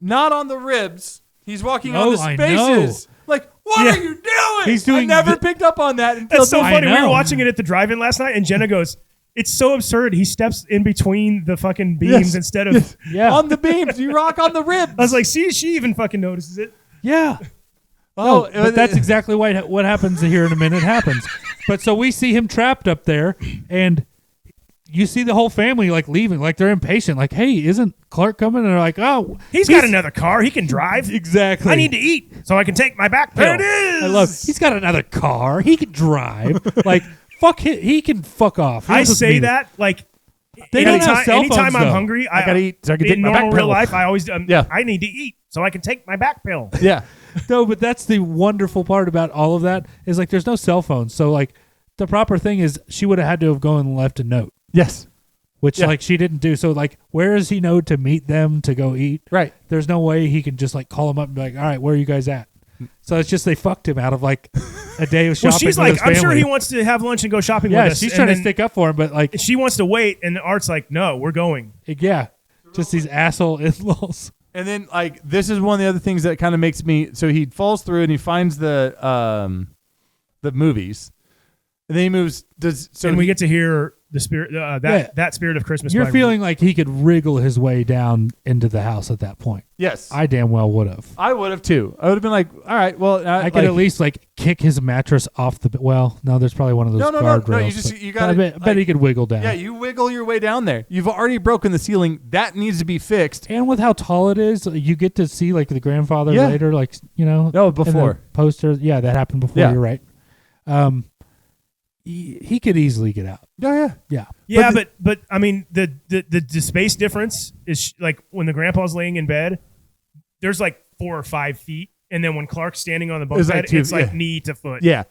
not on the ribs. He's walking on the I spaces. Like, what are you doing? He's doing I never the- picked up on that until That's so funny. We know. were watching it at the drive-in last night, and Jenna goes, "It's so absurd. He steps in between the fucking beams instead of on the beams. You rock on the ribs." I was like, "See, she even fucking notices it." Yeah. Oh, but that's exactly what happens here in a minute happens. But so we see him trapped up there, and you see the whole family like leaving, like they're impatient. Like, hey, isn't Clark coming? And they're like, oh, he's got another car. He can drive. Exactly. I need to eat so I can take my back pill. There it is. I love. He's got another car. He can drive. Like, fuck. He can fuck off. He I doesn't say need it. that like. They don't have cell anytime phones, I'm though. hungry, I gotta eat so I can take in my normal back real pill. life, I always Yeah. I need to eat so I can take my back pill. Yeah. No, but that's the wonderful part about all of that is like there's no cell phones. So like the proper thing is she would have had to have gone and left a note. Yes. Which like she didn't do. So like where does he know to meet them to go eat? Right. There's no way he can just like call them up and be like, all right, where are you guys at? So it's just they fucked him out of like a day of shopping. Well, she's with like, his I'm sure family. he wants to have lunch and go shopping Yeah, with us. she's And trying to then stick up for him, but like she wants to wait, and Art's like, no, we're going. yeah, just these asshole in-laws. And then like this is one of the other things that kind of makes me. So he falls through and he finds the movies, and then he moves. And we get to hear the spirit, that Spirit of Christmas. You're by feeling like he could wriggle his way down into the house at that point. Yes, I damn well would have. I would have too. I would have been like, all right, well, I could at least like kick his mattress off the. Well, no, there's probably one of those No. guardrails. You but got. I bet he could wiggle down. Yeah, you wiggle your way down there. You've already broken the ceiling. That needs to be fixed. And with how tall it is, you get to see like the grandfather Yeah. later, like No, before. in the poster. Yeah, that happened before. Yeah. You're right. he could easily get out. Oh yeah. Yeah. Yeah, but I mean the space difference is like when the grandpa's laying in bed, there's like 4 or 5 feet, and then when Clark's standing on the bunk bed, it's like knee to foot. Yeah.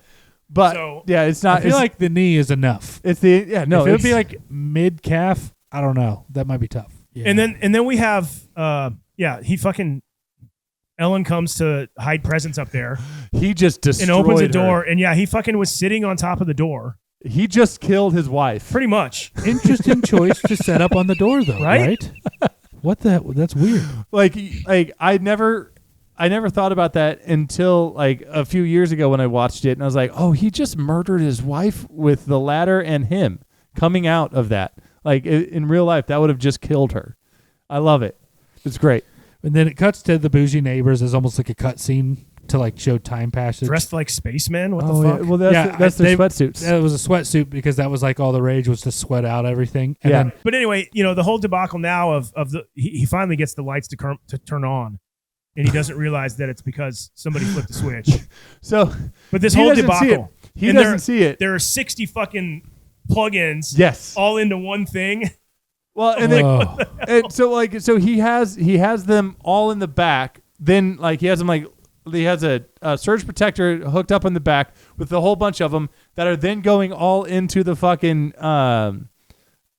But So- yeah, it's not. I feel like the knee is enough. it's the yeah no. if it would it's- be like mid calf, I don't know. That might be tough. Yeah. And then we have he fucking Ellen comes to hide presents up there he just destroyed and opens the her. door, and he fucking was sitting on top of the door, He just killed his wife. pretty much. Interesting choice to set up on the door, though. Right? What the? That's weird. Like I never thought about that until like a few years ago when I watched it, and I was like, oh, he just murdered his wife with the ladder and him coming out of that. Like in real life, that would have just killed her. I love it. It's great. And then it cuts to the bougie neighbors as almost like a cut scene to like show time passage. Dressed like spacemen. What the Oh, fuck? yeah. Well, that's their sweatsuits. It was a sweatsuit because that was like all the rage was to sweat out everything. And Yeah. then But anyway, the whole debacle now of the he finally gets the lights to turn on, and he doesn't realize that it's because somebody flipped the switch. So, But this he whole doesn't see debacle, it. He and doesn't see it. There are 60 fucking plugins, Yes. all into one thing. Well, and then Oh. and so he has them all in the back. Then like he has a surge protector hooked up in the back with a whole bunch of them that are then going all into the fucking.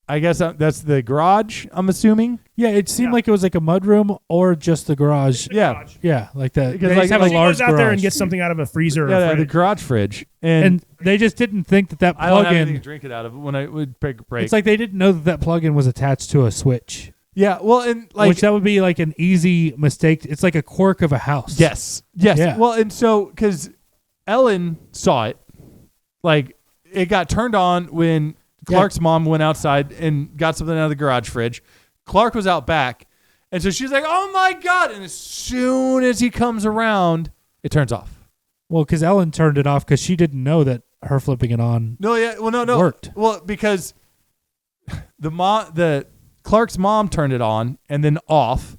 I guess that's the garage. I'm assuming. yeah, it seemed like it was like a mudroom or just the garage. Yeah. Yeah, like that. Because, They like, just have a like, He large goes out there and garage. gets something out of a freezer. or Yeah, fridge. the garage fridge, and they just didn't think that I don't have anything to plug-in. drink it out of when I would break. It's like they didn't know that plug-in was attached to a switch. Yeah, well, and like Which that would be like an easy mistake. It's like a quirk of a house. yes. Yeah. Well, and so because Ellen saw it, like it got turned on when Clark's mom went outside and got something out of the garage fridge. Clark was out back, and so she's like, "Oh my god!" And as soon as he comes around, it turns off. Well, because Ellen turned it off because she didn't know that her flipping it on. No, yeah, well, no, Worked. Well, because the Clark's mom turned it on and then off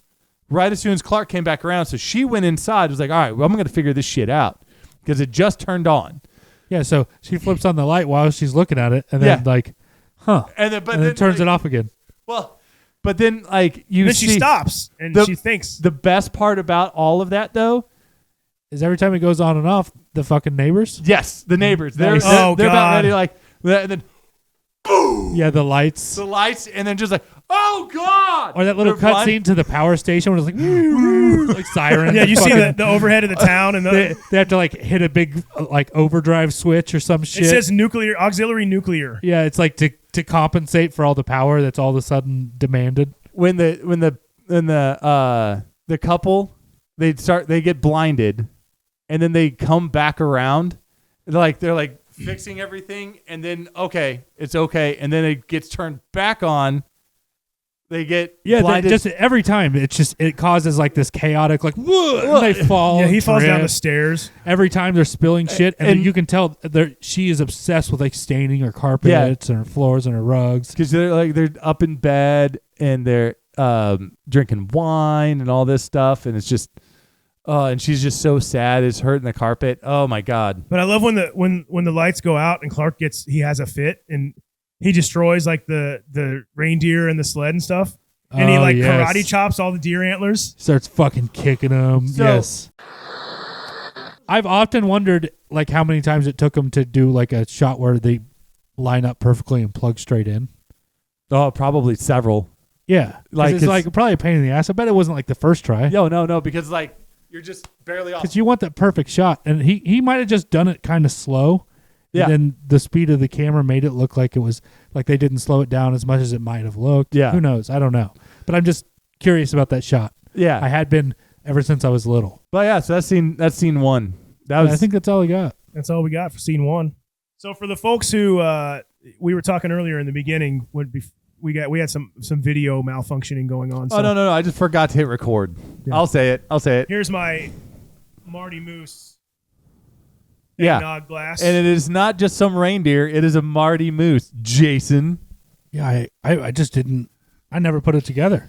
right as soon as Clark came back around. So she went inside. Was like, "All right, well, I'm going to figure this shit out because it just turned on." Yeah, so she flips on the light while she's looking at it, and then like, huh, And then, and then turns it off again. Well, but then like you then see, she stops and the- she thinks. the best part about all of that though. Is every time it goes on and off, the fucking neighbors? Yes, the neighbors. They're, Nice. they're, Oh, they're about God. ready like, and then Yeah, the lights. the lights, and then just like, oh god, Or that little They're blind. cutscene to the power station where it's like, like sirens. Yeah, you see Fucking- the overhead of the town, and they have to like hit a big like overdrive switch or some shit. it says auxiliary nuclear. Yeah, it's like to compensate for all the power that's all of a sudden demanded. when the couple they get blinded, and then they come back around, they're like fixing everything, and then it's okay, and then it gets turned back on. They get blinded. Just every time it causes like this chaotic like whoa, and they fall. Yeah, he and falls down trip. the stairs. Every time they're spilling shit, and, and- you can tell she is obsessed with like staining her carpets and her floors and her rugs. because they're up in bed and they're drinking wine and all this stuff, and it's just and she's just so sad. It's hurting the carpet. Oh my god. But I love when the lights go out and Clark he has a fit and he destroys like the reindeer and the sled and stuff, and he Oh, like yes. karate chops all the deer antlers. Starts fucking kicking them. So- Yes. I've often wondered like how many times it took them to do like a shot where they line up perfectly and plug straight in. Oh, probably several. Yeah, Like, it's it's- like probably a pain in the ass. I bet it wasn't like the first try. No, because like you're just barely off. Because you want that perfect shot, and he might have just done it kind of slow. Yeah. And then the speed of the camera made it look like it was like they didn't slow it down as much as it might have looked. Yeah. Who knows? I don't know. But I'm just curious about that shot. Yeah. I had been ever since I was little. But yeah, so that's scene one. That was I think that's all I got. That's all we got for scene one. So for the folks who we were talking earlier in the beginning, we had some video malfunctioning going on. So Oh no, I just forgot to hit record. Yeah. I'll say it. here's my Marty Moose Yeah. eggnog glass. And it is not just some reindeer, it is a Marty Moose. Jason. Yeah, I just didn't. I never put it together.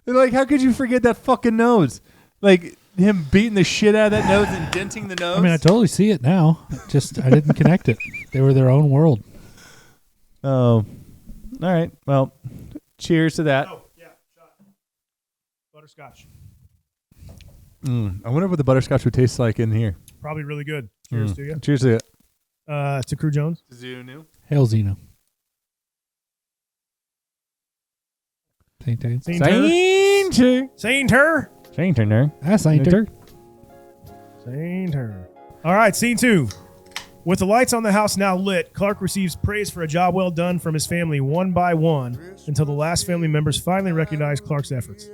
And like, how could you forget that fucking nose? Like him beating the shit out of that nose and denting the nose. I mean, I totally see it now. Just I didn't connect it. They were their own world. Oh, all right. Well, cheers to that. Oh, yeah, shot. Butterscotch. I wonder what the butterscotch would taste like in here. Probably really good. Cheers to you. Cheers to it. To Crew Jones. Zunu. Hail Zeno. Saint Anne. Saint her. That's Saint her. Saint her. All right, scene 2. With the lights on the house now lit, Clark receives praise for a job well done from his family one by one until the last family members finally recognize Clark's efforts.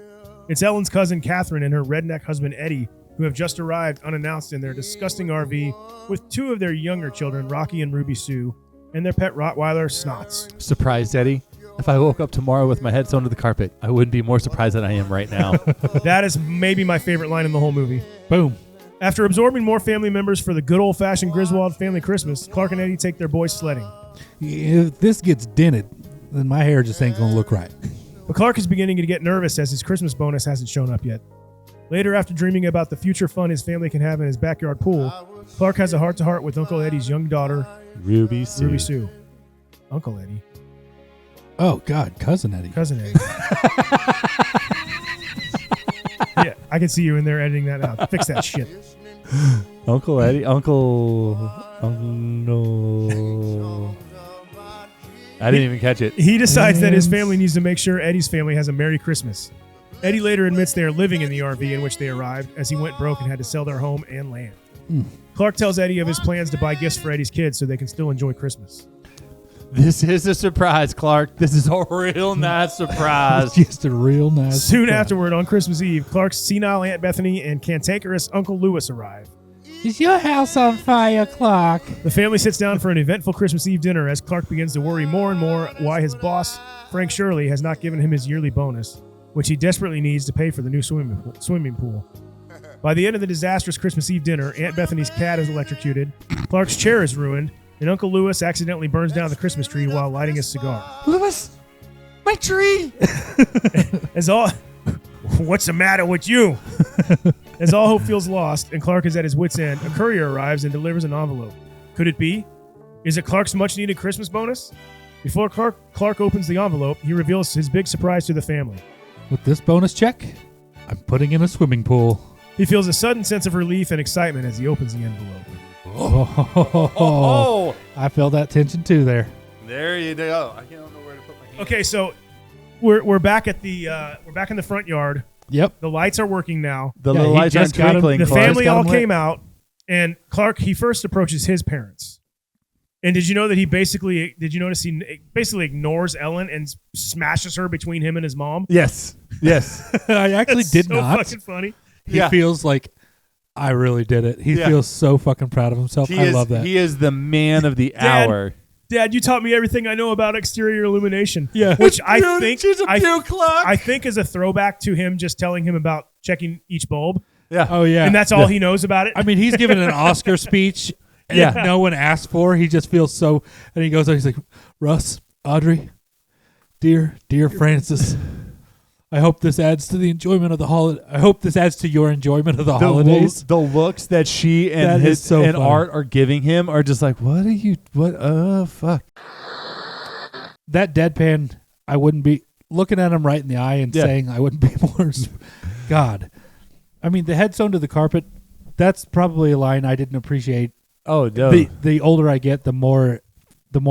It's Ellen's cousin Catherine and her redneck husband Eddie, who have just arrived unannounced in their disgusting RV with 2 of their younger children, Rocky and Ruby Sue, and their pet Rottweiler, Snots. Surprised, Eddie. If I woke up tomorrow with my head sewn to the carpet, I wouldn't be more surprised than I am right now. That is maybe my favorite line in the whole movie. Boom. After absorbing more family members for the good old-fashioned Griswold family Christmas, Clark and Eddie take their boys sledding. If this gets dented, then my hair just ain't going to look right. But Clark is beginning to get nervous as his Christmas bonus hasn't shown up yet. Later, after dreaming about the future fun his family can have in his backyard pool, Clark has a heart-to-heart with Uncle Eddie's young daughter, Ruby Sue. Uncle Eddie. Oh, God. Cousin Eddie. Cousin Eddie. Yeah, I can see you in there editing that out. Fix that shit. Uncle Eddie. Uncle. No. I didn't even catch it. He decides that his family needs to make sure Eddie's family has a Merry Christmas. Eddie later admits they are living in the RV in which they arrived, as he went broke and had to sell their home and land. Clark tells Eddie of his plans to buy gifts for Eddie's kids so they can still enjoy Christmas. This is a surprise, Clark. This is a real nice surprise. It's just a real nice Soon surprise. afterward, on Christmas Eve, Clark's senile Aunt Bethany and cantankerous Uncle Lewis arrive. Is your house on fire, Clark? The family sits down for an eventful Christmas Eve dinner as Clark begins to worry more and more why his boss, Frank Shirley, has not given him his yearly bonus, which he desperately needs to pay for the new swimming pool. By the end of the disastrous Christmas Eve dinner, Aunt Bethany's cat is electrocuted, Clark's chair is ruined, and Uncle Lewis accidentally burns down the Christmas tree while lighting his cigar. Lewis, my tree! What's the matter with you? As all hope feels lost and Clark is at his wit's end, a courier arrives and delivers an envelope. Could it be? Is it Clark's much-needed Christmas bonus? Before Clark opens the envelope, he reveals his big surprise to the family. With this bonus check, I'm putting in a swimming pool. He feels a sudden sense of relief and excitement as he opens the envelope. Oh, I felt that tension too there. There you go. I don't know where to put my hand. Okay, so we're back at the we're back in the front yard. Yep. The lights are working now. The little he lights are just got 'em. twinkling. The Clark. family got all 'em lit. came out, and Clark, he first approaches his parents. And did you know that did you notice he basically ignores Ellen and smashes her between him and his mom? Yes. I actually That's did so not. fucking funny. He Yeah. feels like I really did it. He Yeah. feels so fucking proud of himself. I love that. He is the man of the hour. Dad, you taught me everything I know about exterior illumination. Yeah. Which I think Clark. I think is a throwback to him just telling him about checking each bulb. Yeah. Oh, yeah. And that's all he knows about it. I mean, he's given an Oscar speech Yeah. that no one asked for. He just feels so, and he goes, he's like, Russ, Audrey, dear Francis, I hope this adds to the enjoyment of the holiday. I hope this adds to your enjoyment of the holidays. The looks that she That and is so funny. Art are giving him are just like, what? Fuck. That deadpan, I wouldn't be looking at him right in the eye and Yeah. saying I wouldn't be more. God, I mean, the head sewn to the carpet. That's probably a line I didn't appreciate. Oh, no. The older I get, the more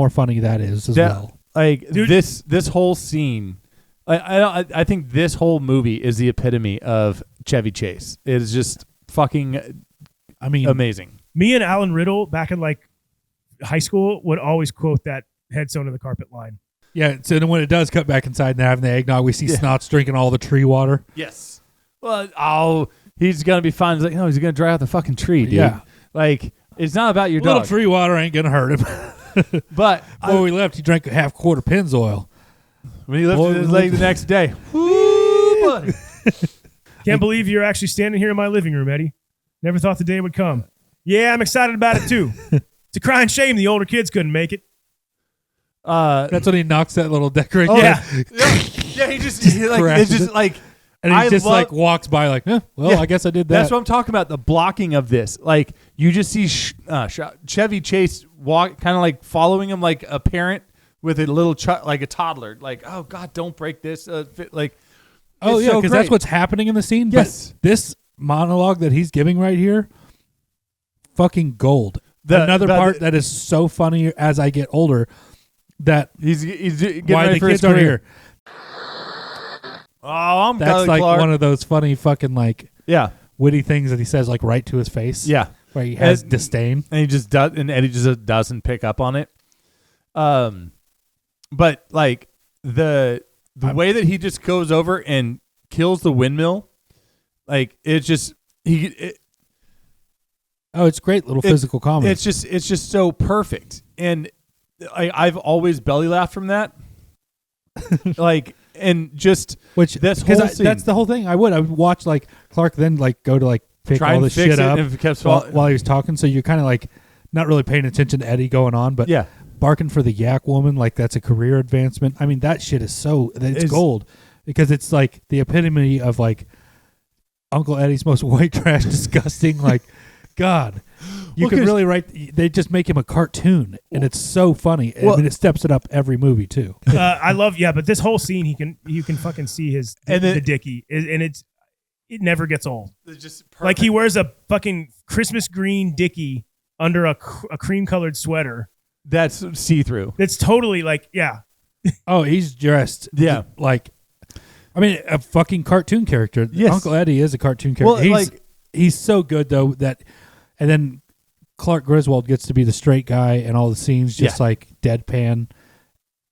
funny that is as well. Like, Dude. this whole scene, I think this whole movie is the epitome of Chevy Chase. It is just fucking I mean, amazing. Me and Alan Riddle back in like high school would always quote that head sewn to the carpet line. yeah. So then when it does cut back inside and they're having the eggnog, we see Snots drinking all the tree water. Yes. Well, he's going to be fine. He's like, no, he's going to dry out the fucking tree, dude. Yeah. Like, it's not about your Little dog. tree water ain't gonna hurt him. But Before we left, he drank a half quarter Pennzoil. when he lifted his leg the next day, woo, buddy. Can't believe you're actually standing here in my living room, Eddie. Never thought the day would come. Yeah, I'm excited about it too. It's a crying shame the older kids couldn't make it. That's when he knocks that little decoration. Yeah, he just he like crashes it's just it. like And he just like walks by like, I guess I did that. That's what I'm talking about. The blocking of this, like you just see Chevy Chase walk, kind of like following him like a parent with a little like a toddler. Like, oh God, don't break this. Like, oh yeah, because that's what's happening in the scene. Yes, but this monologue that he's giving right here, fucking gold. Another part that is so funny as I get older, that he's getting why ready the for kids his aren't career. here. Oh, that's like Clark. one of those funny fucking like witty things that he says like right to his face. Yeah, where he has disdain, and he just does, and Eddie just doesn't pick up on it. But like the way that he just goes over and kills the windmill, like it's just it's great little physical comedy. It's just so perfect, and I've always belly laughed from that. Like. And just this whole scene. That's the whole thing. I would watch like Clark then like go to like pick all this shit up while he was talking. So you're kind of like not really paying attention to Eddie going on, but barking for the yak woman like that's a career advancement. I mean that shit is it's gold because it's like the epitome of like Uncle Eddie's most white trash, disgusting. Like God, you can really write. They just make him a cartoon, and it's so funny. I mean, it steps it up every movie too. I love, but this whole scene, you can fucking see the Dickie, and it never gets old. It's just perfect. Like he wears a fucking Christmas green Dickie under a cream colored sweater. That's see through. It's totally like Oh, he's dressed like, I mean, a fucking cartoon character. Yes. Uncle Eddie is a cartoon character. Well, he's so good though that. And then Clark Griswold gets to be the straight guy, and all the scenes just like deadpan,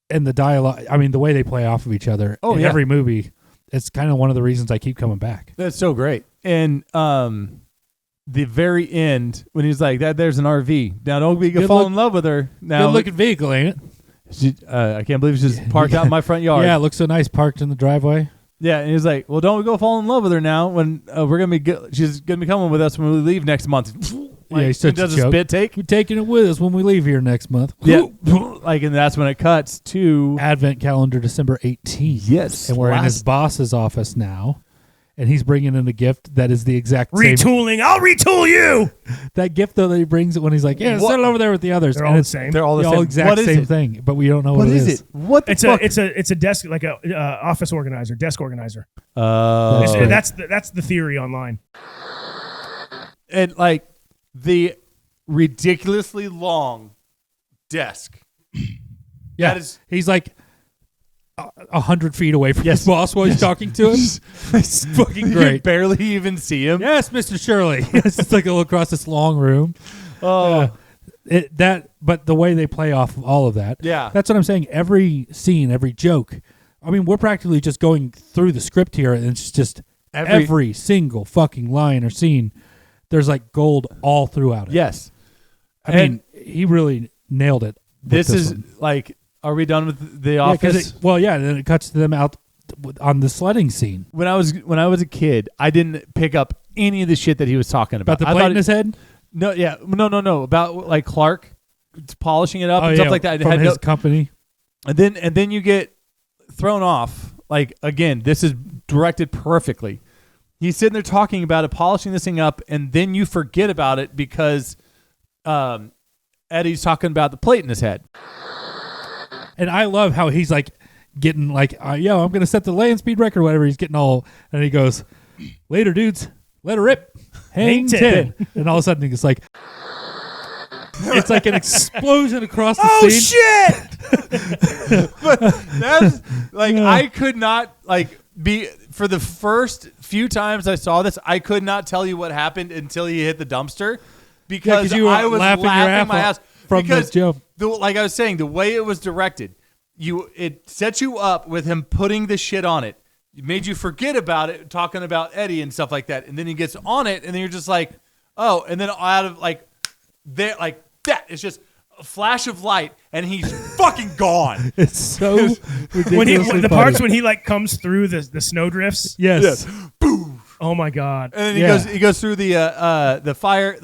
and the dialogue. I mean, the way they play off of each other in every movie. It's kind of one of the reasons I keep coming back. That's so great. And the very end when he's like, "That there's an RV. Now don't be fall in love with her." Now good looking vehicle, ain't it? I can't believe she's just parked out in my front yard. Yeah, it looks so nice parked in the driveway. Yeah, and he's like, "Well, don't go fall in love with her now. When we're gonna be, she's gonna be coming with us when we leave next month." He does a spit take. We're taking it with us when we leave here next month. Yeah, and that's when it cuts to Advent calendar, December 18th. Yes, and we're in his boss's office now, and he's bringing in a gift that is the exact retooling. I'll retool you. That gift though that he brings it when he's like, "Yeah, set it over there with the others." They're all the same. They're all the same. Exact same thing, but we don't know what it is. What the fuck? It's a desk, like a office organizer, desk organizer. That's the theory online. And like the ridiculously long desk. Yeah, he's like 100 feet away from his boss while he's talking to him. It's fucking great. You barely even see him. Yes, Mr. Shirley. It's just like a look across this long room. Oh, but the way they play off of all of that. Yeah, that's what I'm saying. Every scene, every joke. I mean, we're practically just going through the script here, and it's just every single fucking line or scene. There's like gold all throughout it. Yes. I mean, he really nailed it. This is one. Like, are we done with the office? And then it cuts to them out on the sledding scene. When I was a kid, I didn't pick up any of the shit that he was talking about. About the plate in his head? No, yeah. No. About like Clark polishing it up and stuff like that. From his company. And then you get thrown off. Like, again, this is directed perfectly. He's sitting there talking about it, polishing this thing up, and then you forget about it because Eddie's talking about the plate in his head. And I love how he's like getting like, I'm going to set the land speed record or whatever. He's getting all, and he goes, "Later, dudes. Let her rip. Hang 10." And all of a sudden it's like an explosion across the scene. Oh, shit! But that's like, I could not like be, for the first few times I saw this, I could not tell you what happened until he hit the dumpster because you were I was laughing my ass from the jump. Like I was saying, the way it was directed, it set you up with him putting the shit on it. It made you forget about it, talking about Eddie and stuff like that, and then he gets on it, and then you're just like, oh, and then out of like there, like that, it's just a flash of light, and he's fucking gone. It's so ridiculously the parts when he like comes through the snow drifts. Yes. Boom. Oh my god. And then he goes through the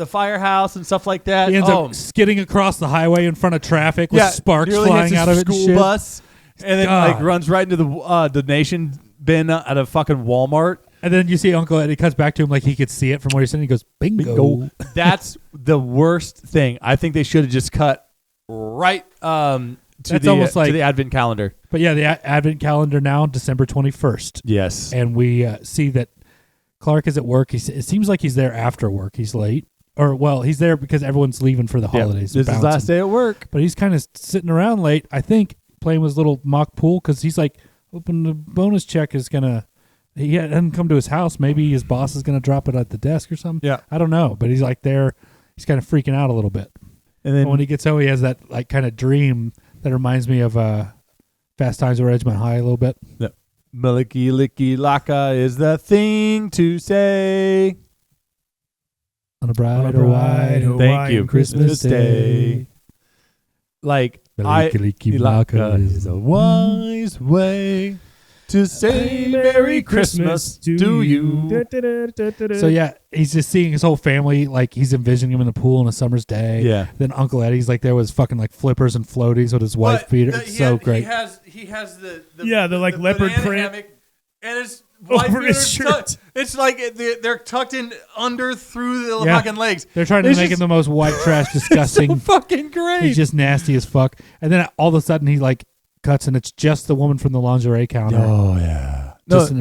firehouse and stuff like that. He ends up skidding across the highway in front of traffic with sparks flying out of it. School bus, and then like runs right into the donation been at a fucking Walmart. And then you see Uncle Eddie cuts back to him like he could see it from where he's sitting. He goes, bingo. That's the worst thing. I think they should have just cut right to the Advent calendar. But yeah, the Advent calendar now, December 21st. Yes. And we see that Clark is at work. It seems like he's there after work. He's late. Or, well, he's there because everyone's leaving for the holidays. This is his last day at work. But he's kind of sitting around late, I think, playing with his little mock pool because he's like, hoping the bonus check is going to... He hadn't come to his house. Maybe his boss is going to drop it at the desk or something. Yeah. I don't know. But he's like there. He's kind of freaking out a little bit. And then when he gets home, he has that like kind of dream that reminds me of Fast Times at Ridgemont High a little bit. Yeah. Malicky licky laka is the thing to say. On a bright white Thank you, Christmas Day. Like, Malicky licky laka is a wise way to say Merry Christmas to you. So yeah, he's just seeing his whole family, like he's envisioning him in the pool on a summer's day. Yeah. Then Uncle Eddie's like there with fucking like flippers and floaties with his wife beater. It's so great. He has the like leopard print hammock, and his wife over his beater's shirt. It's like they're tucked in under through the fucking legs. They're trying to make him the most white trash, disgusting. So fucking great. He's just nasty as fuck. And then all of a sudden he like cuts and it's just the woman from the lingerie counter. Oh yeah.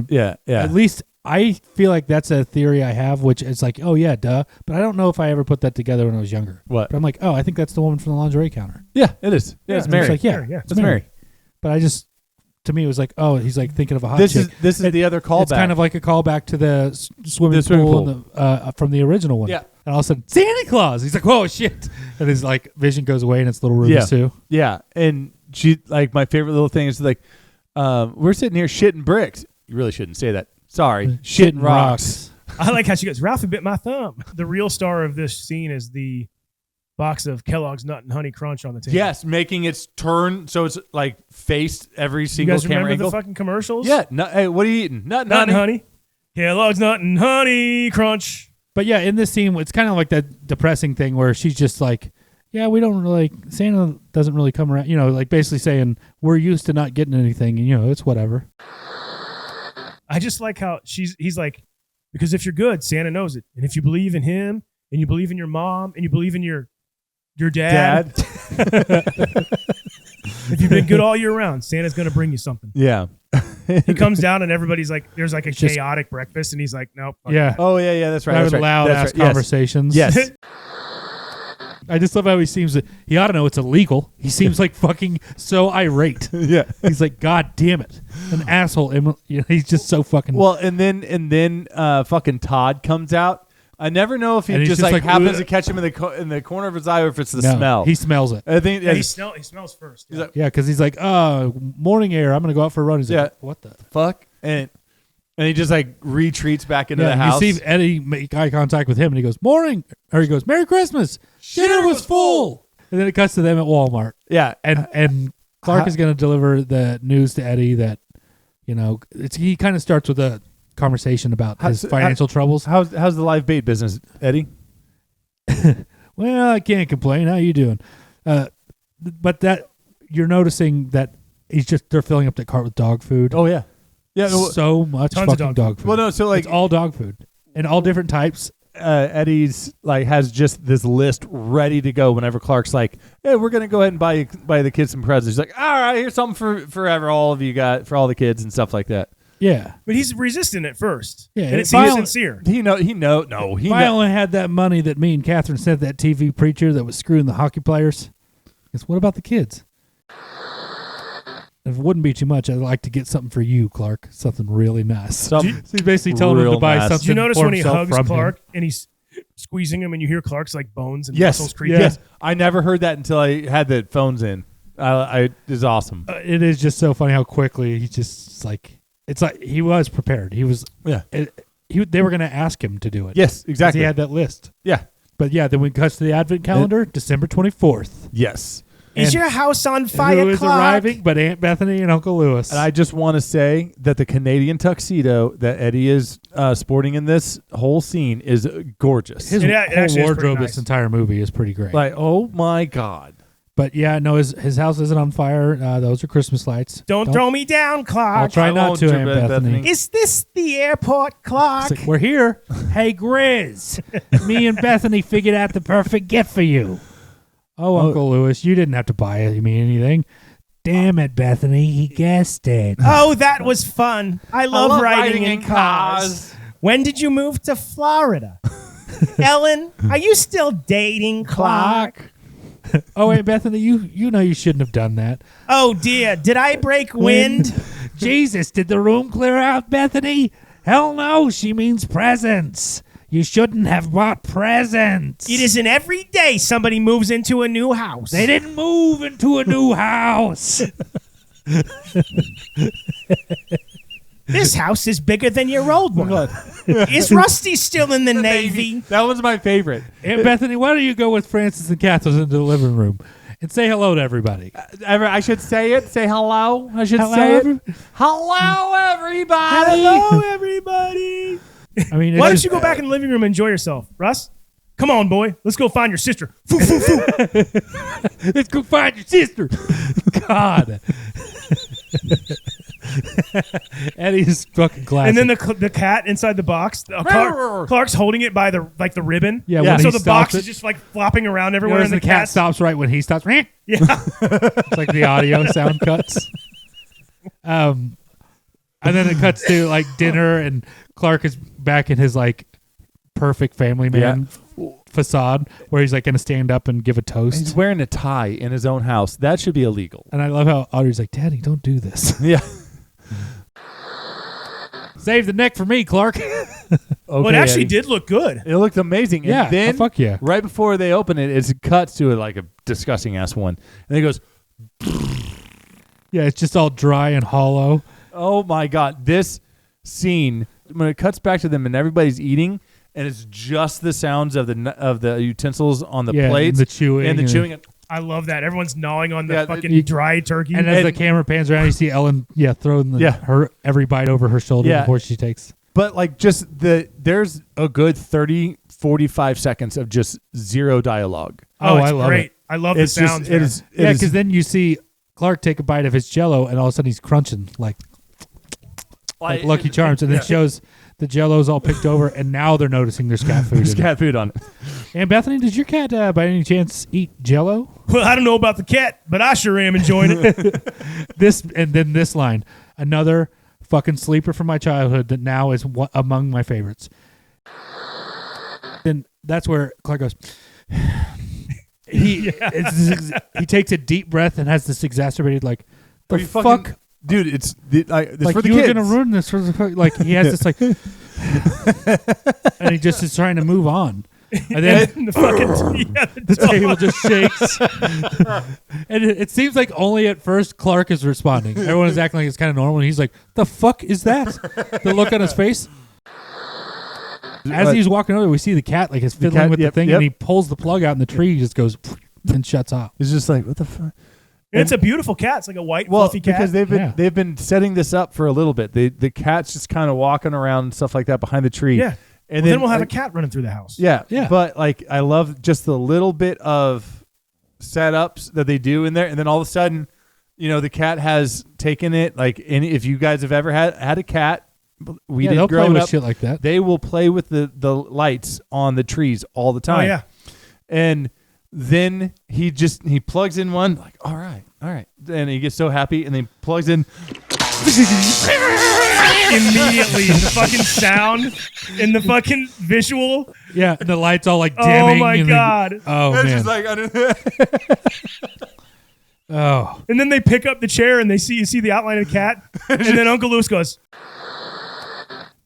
Yeah. At least I feel like that's a theory I have, which is like, oh yeah, duh. But I don't know if I ever put that together when I was younger. What? But I'm like, oh, I think that's the woman from the lingerie counter. Yeah, it is. Yeah, it's Mary. It's like, yeah, it's Mary. But I just, to me, it was like, oh, he's like thinking of a hot This chick. is the other callback. It's kind of like a callback to the swimming pool. From the original one. Yeah. And all of a sudden, Santa Claus. He's like, whoa, shit. And his like vision goes away and it's little Ruby Sue. Yeah. And she, like, my favorite little thing is like, we're sitting here shitting bricks. You really shouldn't say that. Sorry. Shitting rocks. I like how she goes, Ralphie bit my thumb. The real star of this scene is the box of Kellogg's Nut and Honey Crunch on the table. Yes, making its turn so it's like faced every single you guys camera remember angle. the fucking commercials? Yeah. Hey, what are you eating? Nut and honey. Kellogg's Nut and Honey Crunch. But yeah, in this scene, it's kind of like that depressing thing where she's just like, yeah, we don't really, Santa doesn't really come around, like basically saying we're used to not getting anything and, it's whatever. I just like how he's like, because if you're good, Santa knows it. And if you believe in him and you believe in your mom and you believe in your dad. If you've been good all year round, Santa's going to bring you something. Yeah. He comes down and everybody's like, there's like a chaotic breakfast and he's like, nope. Yeah. Oh, yeah, that's right. That's right. Loud ass conversations. Yes. I just love how he seems, he ought to know it's illegal. He seems like fucking so irate. Yeah. He's like, God damn it. An asshole. He's just so fucking. Well, and then fucking Todd comes out. I never know if he just like happens to catch him in the corner of his eye or if it's the smell. He smells it. I think he smells first. He's like, because he's like, morning air. I'm going to go out for a run. He's like, what the fuck? And he just like retreats back into the house. You see Eddie make eye contact with him and he goes, morning. Or he goes, Merry Christmas. Dinner was full. And then it cuts to them at Walmart. Yeah. And Clark is going to deliver the news to Eddie that, he kind of starts with a conversation about his financial troubles. How's the live bait business, Eddie? Well, I can't complain. How you doing? But that you're noticing that they're filling up that cart with dog food. Oh yeah, yeah. So much tons fucking of dog food. Well, no, so like it's all dog food and all different types. Eddie's like has just this list ready to go whenever Clark's like, hey, we're gonna go ahead and buy the kids some presents. He's like, all right, here's something for all of you got for all the kids and stuff like that. Yeah, but he's resistant at first. Yeah, and it seems sincere. If I only had that money that me and Catherine sent that TV preacher that was screwing the hockey players. What about the kids? If it wouldn't be too much, I'd like to get something for you, Clark. Something really nice. So he's basically telling him to buy something. Did you notice for when he hugs from Clark him. and he's squeezing him and you hear Clark's like bones and muscles creaking? Yes, I never heard that until I had the phones in. It is awesome. It is just so funny how quickly he just like. It's like he was prepared. He was. Yeah. They were going to ask him to do it. Yes, exactly. He had that list. Yeah. But yeah, then we cut to the Advent calendar, December 24th. Yes. Is your house on fire? Who is arriving? But Aunt Bethany and Uncle Lewis. And I just want to say that the Canadian tuxedo that Eddie is sporting in this whole scene is gorgeous. His whole wardrobe, this entire movie, is pretty great. Like, oh my God. But yeah, no, his house isn't on fire. Those are Christmas lights. Don't throw me down, Clark. I'll try not to, Aunt Bethany. Is this the airport, Clark? Like, we're here. Hey, Grizz. Me and Bethany figured out the perfect gift for you. Oh, Uncle Lewis, you didn't have to buy me anything. Damn it, Bethany. He guessed it. Oh, that was fun. I love riding in cars. When did you move to Florida? Ellen, are you still dating Clark? Oh, Aunt Bethany, you know you shouldn't have done that. Oh, dear. Did I break wind? Jesus, did the room clear out, Bethany? Hell no, she means presents. You shouldn't have bought presents. It isn't every day somebody moves into a new house. They didn't move into a new house. This house is bigger than your old one. Is Rusty still in the Navy? That was my favorite. Aunt Bethany, why don't you go with Francis and Catherine into the living room and say hello to everybody? I should say it. Say hello. I should say it. Hello, everybody. Hello, everybody. I mean, why don't you go back in the living room and enjoy yourself, Russ? Come on, boy. Let's go find your sister. Foo, foo, foo. Let's go find your sister. God. Eddie's fucking classic. And then the cat inside the box. Clark's holding it by the ribbon. Yeah. So the box is just like flopping around everywhere. And the cat stops right when he stops. Yeah. It's like the audio sound cuts. And then it cuts to like dinner, and Clark is back in his like perfect family man facade where he's like going to stand up and give a toast. He's wearing a tie in his own house. That should be illegal. And I love how Audrey's like, Daddy, don't do this. Yeah. Save the neck for me, Clark. Well, it actually did look good. It looked amazing. Yeah. And then, fuck yeah. right before they open it, it cuts to like a disgusting ass one. And it goes, yeah, it's just all dry and hollow. oh my God. This scene, when it cuts back to them and everybody's eating, and it's just the sounds of the utensils on the plates. And the chewing. I love that. Everyone's gnawing on the fucking dry turkey. And as the camera pans around, you see Ellen, throwing her every bite over her shoulder before she takes. But like there's a good 30, 45 seconds of just zero dialogue. Oh, it's I love great. it. I love the sounds. Because then you see Clark take a bite of his Jell-O, and all of a sudden he's crunching like Lucky Charms, and it shows the Jell-O's all picked over, and now they're noticing there's cat food. There's cat food on it. And Bethany, did your cat by any chance eat Jell-O? Well, I don't know about the cat, but I sure am enjoying it. This line, another fucking sleeper from my childhood that now is among my favorites. Then that's where Clark goes. He takes a deep breath and has this exacerbated like, the fuck. Dude, it's for the you're kids. Gonna ruin this for the like. He has this like, and he just is trying to move on, and then the table just shakes, and it seems like only at first Clark is responding. Everyone is acting like it's kind of normal, and he's like, "The fuck is that?" The look on his face. As he's walking over, we see the cat like is fiddling with the thing, and he pulls the plug out, and the tree just goes and shuts off. It's just like, what the fuck. And it's a beautiful cat. It's like a white, fluffy cat. Because they've been setting this up for a little bit. The cat's just kind of walking around and stuff like that behind the tree. Yeah. And then we'll have a cat running through the house. Yeah. But like I love just the little bit of setups that they do in there, and then all of a sudden, the cat has taken it. Like if you guys have ever had a cat, they'll play with shit like that. They will play with the lights on the trees all the time. Oh yeah. And then he plugs in one, like, all right. And he gets so happy, and then he plugs in. Immediately, the fucking sound and the fucking visual. Yeah, and the lights all like dimming. Oh my God. Oh it's man. Just like, oh. And then they pick up the chair, and you see the outline of the cat, and then Uncle Lewis goes.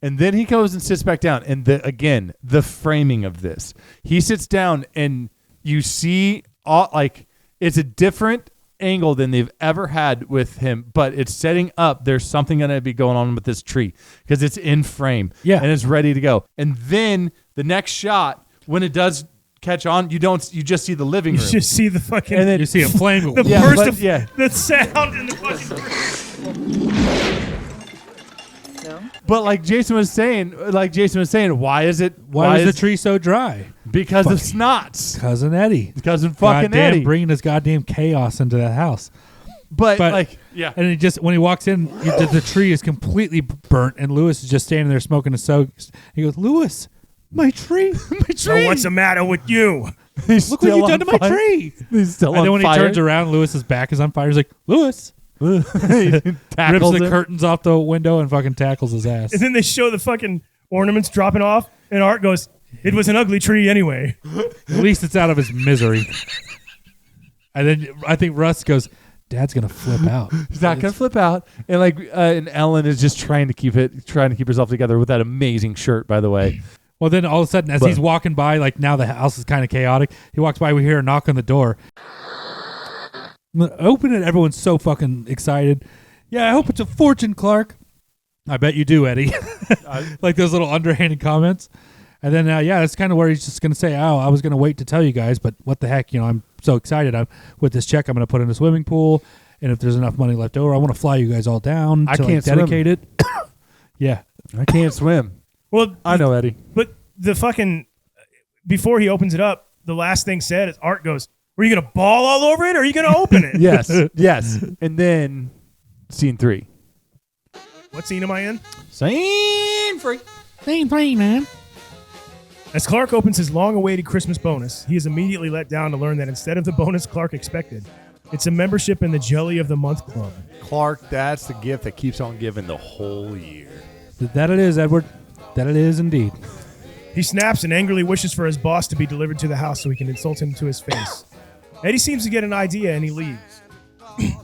And then he goes and sits back down, and the framing of this, he sits down, and you see it's a different angle than they've ever had with him, but it's setting up there's something going to be going on with this tree because it's in frame and it's ready to go. And then the next shot, when it does catch on, you just see the living room. You just see the fucking, and then you see a flame. The burst of the sound and the fucking. But like Jason was saying, why is the tree so dry? Because of snots. Cousin Eddie. Cousin fucking Eddie. Bringing his goddamn chaos into that house. But like, yeah. And when he walks in, the tree is completely burnt, and Lewis is just standing there smoking a soak. He goes, Lewis, my tree. My tree. So what's the matter with you? Look what you've done to my tree. He's still on fire. And then when he turns around, Lewis's back is on fire. He's like, Lewis. Rips the curtains off the window and fucking tackles his ass. And then they show the fucking ornaments dropping off, and Art goes, "It was an ugly tree anyway." At least it's out of his misery. And then I think Russ goes, Dad's gonna flip out. He's not gonna flip out. And and Ellen is just trying to keep herself together with that amazing shirt, by the way. Well, then all of a sudden, as he's walking by, like now the house is kind of chaotic. He walks by, we hear a knock on the door. Open it. Everyone's so fucking excited. Yeah, I hope it's a fortune, Clark. I bet you do, Eddie. Like those little underhanded comments. And then, that's kind of where he's just going to say, oh, I was going to wait to tell you guys, but what the heck, I'm so excited. With this check, I'm going to put in a swimming pool, and if there's enough money left over, I want to fly you guys all down to dedicate it. Yeah. I can't swim. Well, I know, Eddie. But the fucking, before he opens it up, the last thing said is Art goes, were you going to bawl all over it, or are you going to open it? Yes. And then scene 3. What scene am I in? Scene 3. Scene 3, man. As Clark opens his long-awaited Christmas bonus, he is immediately let down to learn that instead of the bonus Clark expected, it's a membership in the Jelly of the Month Club. Clark, that's the gift that keeps on giving the whole year. That it is, Edward. That it is indeed. He snaps and angrily wishes for his boss to be delivered to the house so he can insult him to his face. Eddie seems to get an idea and he leaves.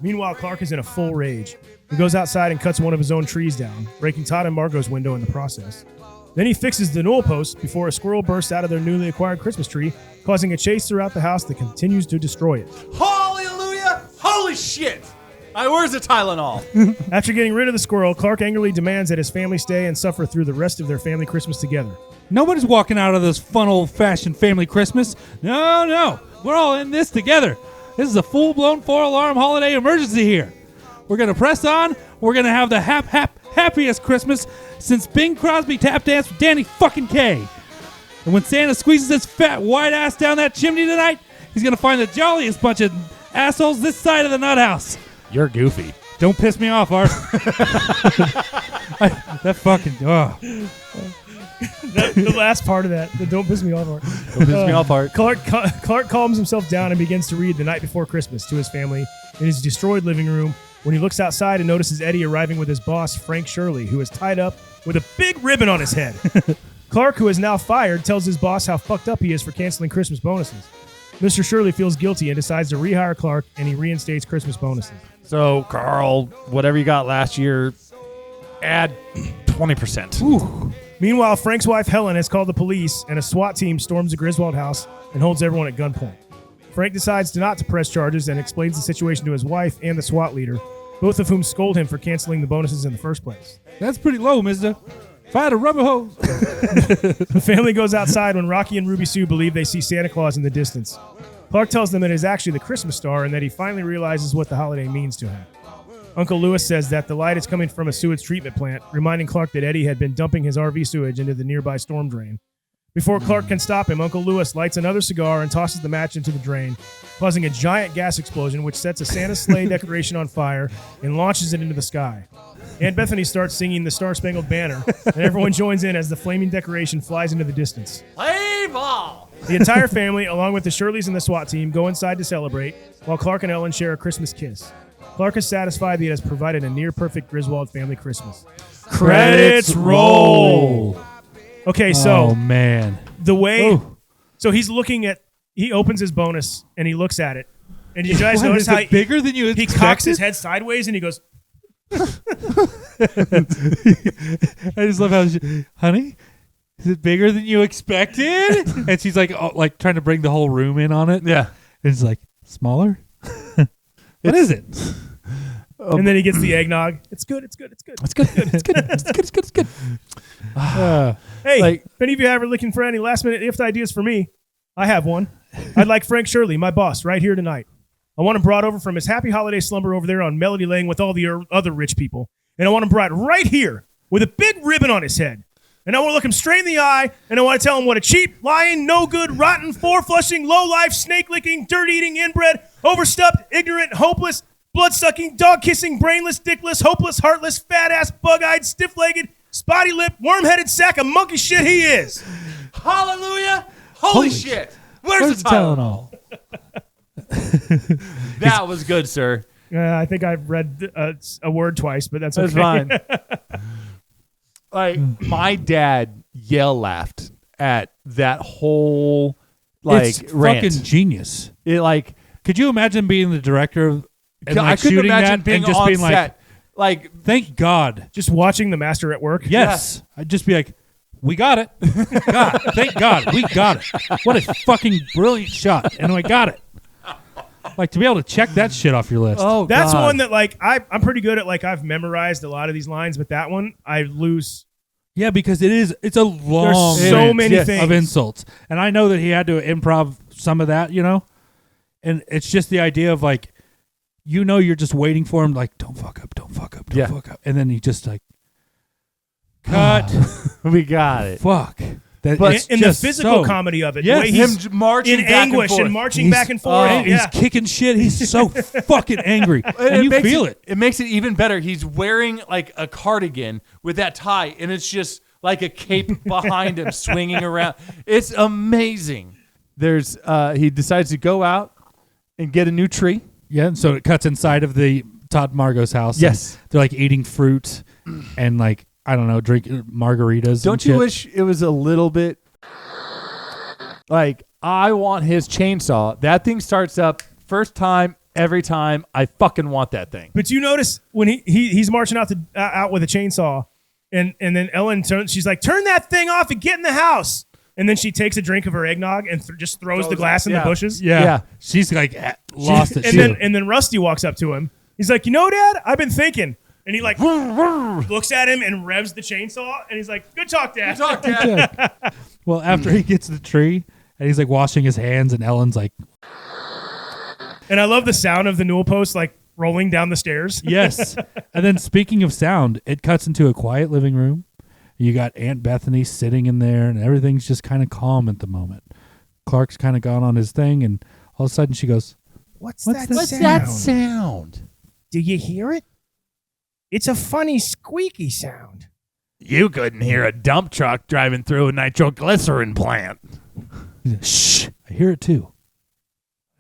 Meanwhile, Clark is in a full rage. He goes outside and cuts one of his own trees down, breaking Todd and Margot's window in the process. Then he fixes the newel post before a squirrel bursts out of their newly acquired Christmas tree, causing a chase throughout the house that continues to destroy it. Hallelujah! Holy shit! Where's the Tylenol? After getting rid of the squirrel, Clark angrily demands that his family stay and suffer through the rest of their family Christmas together. Nobody's walking out of this fun old-fashioned family Christmas. No. We're all in this together. This is a full-blown 4-alarm holiday emergency here. We're going to press on. We're going to have the happiest Christmas since Bing Crosby tap danced with Danny fucking Kaye. And when Santa squeezes his fat white ass down that chimney tonight, he's going to find the jolliest bunch of assholes this side of the nut house. You're goofy. Don't piss me off, Art. That fucking... Oh. The last part of that, the don't piss me off part. Don't piss me off part. Clark calms himself down and begins to read The Night Before Christmas to his family in his destroyed living room when he looks outside and notices Eddie arriving with his boss, Frank Shirley, who is tied up with a big ribbon on his head. Clark, who is now fired, tells his boss how fucked up he is for canceling Christmas bonuses. Mr. Shirley feels guilty and decides to rehire Clark, and he reinstates Christmas bonuses. So, Carl, whatever you got last year, add 20%. Ooh. Meanwhile, Frank's wife, Helen, has called the police, and a SWAT team storms the Griswold house and holds everyone at gunpoint. Frank decides not to press charges and explains the situation to his wife and the SWAT leader, both of whom scold him for canceling the bonuses in the first place. That's pretty low, mister. If I had a rubber hose. The family goes outside when Rocky and Ruby Sue believe they see Santa Claus in the distance. Clark tells them it is actually the Christmas star and that he finally realizes what the holiday means to him. Uncle Lewis says that the light is coming from a sewage treatment plant, reminding Clark that Eddie had been dumping his RV sewage into the nearby storm drain. Before Clark can stop him, Uncle Lewis lights another cigar and tosses the match into the drain, causing a giant gas explosion which sets a Santa sleigh decoration on fire and launches it into the sky. Aunt Bethany starts singing the Star-Spangled Banner, and everyone joins in as the flaming decoration flies into the distance. Play ball! The entire family, along with the Shirleys and the SWAT team, go inside to celebrate, while Clark and Ellen share a Christmas kiss. Clark is satisfied that he has provided a near-perfect Griswold family Christmas. Credits roll! Okay, so... Oh, man. The way... Ooh. So he's looking at... He opens his bonus, and he looks at it. And you guys notice how... bigger than you expected? He cocks his head sideways, and he goes... I just love how honey, is it bigger than you expected? And she's like trying to bring the whole room in on it. Yeah. And it's like, smaller? What is it? And then he gets the eggnog. It's good. It's good. It's good. It's good. Hey, if any of you are looking for any last-minute gift ideas for me, I have one. I'd like Frank Shirley, my boss, right here tonight. I want him brought over from his happy holiday slumber over there on Melody Lane with all the other rich people. And I want him brought right here with a big ribbon on his head. And I want to look him straight in the eye, and I want to tell him what a cheap, lying, no good, rotten, four-flushing, low-life, snake-licking, dirt-eating, inbred, overstuffed, ignorant, hopeless, blood-sucking, dog-kissing, brainless, dickless, hopeless, heartless, fat-ass, bug-eyed, stiff-legged, spotty-lipped, worm-headed sack of monkey shit he is. Hallelujah! Holy shit! Where's the Tylenol? That was good, sir. I think I've read a word twice, but that's okay. That's fine. Like, my dad laughed at that whole it's rant. fucking genius. It like, could you imagine being the director of and I like couldn't shooting imagine that being and just on being set. Like, thank God. Just watching the master at work? Yes. Yeah. I'd just be like, we got it. God, thank God. We got it. What a fucking brilliant shot. And I got it. Like, to be able to check that shit off your list. Oh, that's God. one that, like, I'm pretty good at, like, I've memorized a lot of these lines, but that one, I lose. Yeah, because it's a long There's so many things of insults. And I know that he had to improv some of that, you know? And it's just the idea of, like, you know, you're just waiting for him, like, don't fuck up, don't fuck up, don't fuck up. And then he just, like, cut. We got it. Fuck. But in the physical comedy of it, the way he's him marching in back anguish and, and marching back and forth. He's kicking shit. He's so fucking angry. And you feel it. It makes it even better. He's wearing like a cardigan with that tie, and it's just like a cape behind him swinging around. It's amazing. There's he decides to go out and get a new tree. Yeah, and so it cuts inside of the Todd Margot's house. Yes. They're like eating fruit and like, I don't know, drinking margaritas. Don't you wish it was a little bit like, I want his chainsaw. That thing starts up first time, every time. I fucking want that thing. But you notice when he's marching out with a chainsaw, and then Ellen she's like, turn that thing off and get in the house. And then she takes a drink of her eggnog and just throws the glass in the bushes. Yeah. She's like lost it. And then Rusty walks up to him. He's like, you know, Dad, I've been thinking. And he like looks at him and revs the chainsaw. And he's like, good talk, Dad. Good talk, Dad. Well, after he gets the tree and he's like washing his hands and Ellen's like. And I love the sound of the newel post like rolling down the stairs. Yes. And then speaking of sound, it cuts into a quiet living room. You got Aunt Bethany sitting in there and everything's just kind of calm at the moment. Clark's kind of gone on his thing and all of a sudden she goes, What's that sound? Do you hear it? It's a funny squeaky sound. You couldn't hear a dump truck driving through a nitroglycerin plant. Shh, I hear it too.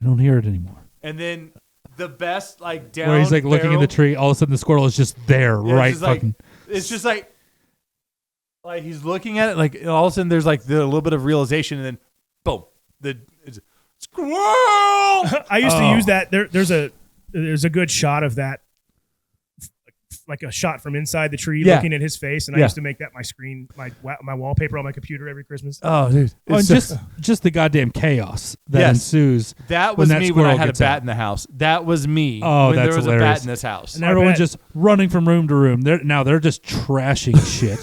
I don't hear it anymore. And then the best, like, down where he's like looking in the barrel- tree, all of a sudden the squirrel is just there, Yeah, right? it's just Fucking. It's just like he's looking at it, like all of a sudden there's like the little bit of realization, and then boom, it's squirrel. I used to use that. There's a good shot of that, like a shot from inside the tree, looking at his face, and I used to make that my screen, my wallpaper on my computer every Christmas. Oh, dude! Well, just the goddamn chaos that ensues. That was when me when I squirrel had a gets bat out. in the house. That was me. Oh, when that's there was hilarious. a bat in this house, and everyone's just running from room to room. They're just trashing shit.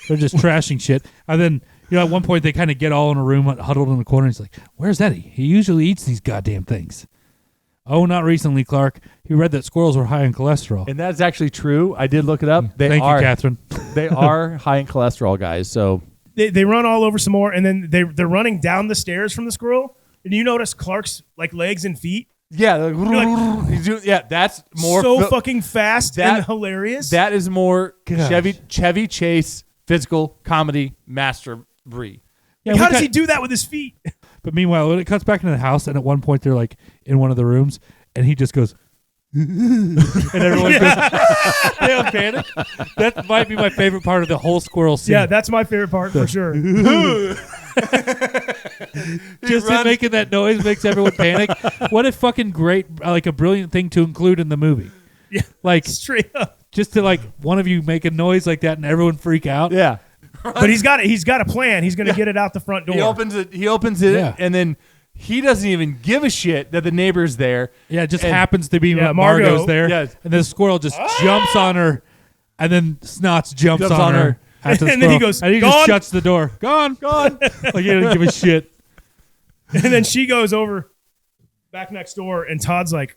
They're just trashing shit. And then, you know, at one point they kind of get all in a room huddled in the corner. And he's like, "Where's Eddie? He usually eats these goddamn things." Oh, not recently, Clark. He read that squirrels were high in cholesterol. And that's actually true. I did look it up. They Thank are, you, Catherine. They are high in cholesterol, guys. So they run all over some more, and then they're running down the stairs from the squirrel. And you notice Clark's like legs and feet. Yeah, that's more fucking fast and hilarious. That is more Chevy Chase physical comedy mastery. Yeah, how does he do that with his feet? But meanwhile, when it cuts back into the house, and at one point they're like in one of the rooms, and he just goes, and everyone goes, they don't panic. That might be my favorite part of the whole squirrel scene. Yeah, that's my favorite part for sure. Just him making that noise makes everyone panic. What a fucking great, like a brilliant thing to include in the movie. Yeah, like straight up. Just to like one of you make a noise like that and everyone freak out. Yeah. But he's got a plan. He's going to get it out the front door. He opens it, and then he doesn't even give a shit that the neighbor's there. Yeah, it just happens to be Margot. Margot's there. Yes. And the squirrel just jumps on her, and then Snots jumps on her. And then he goes, and he "Gone." just shuts the door. Gone. Like he doesn't give a shit. And then she goes over back next door, and Todd's like,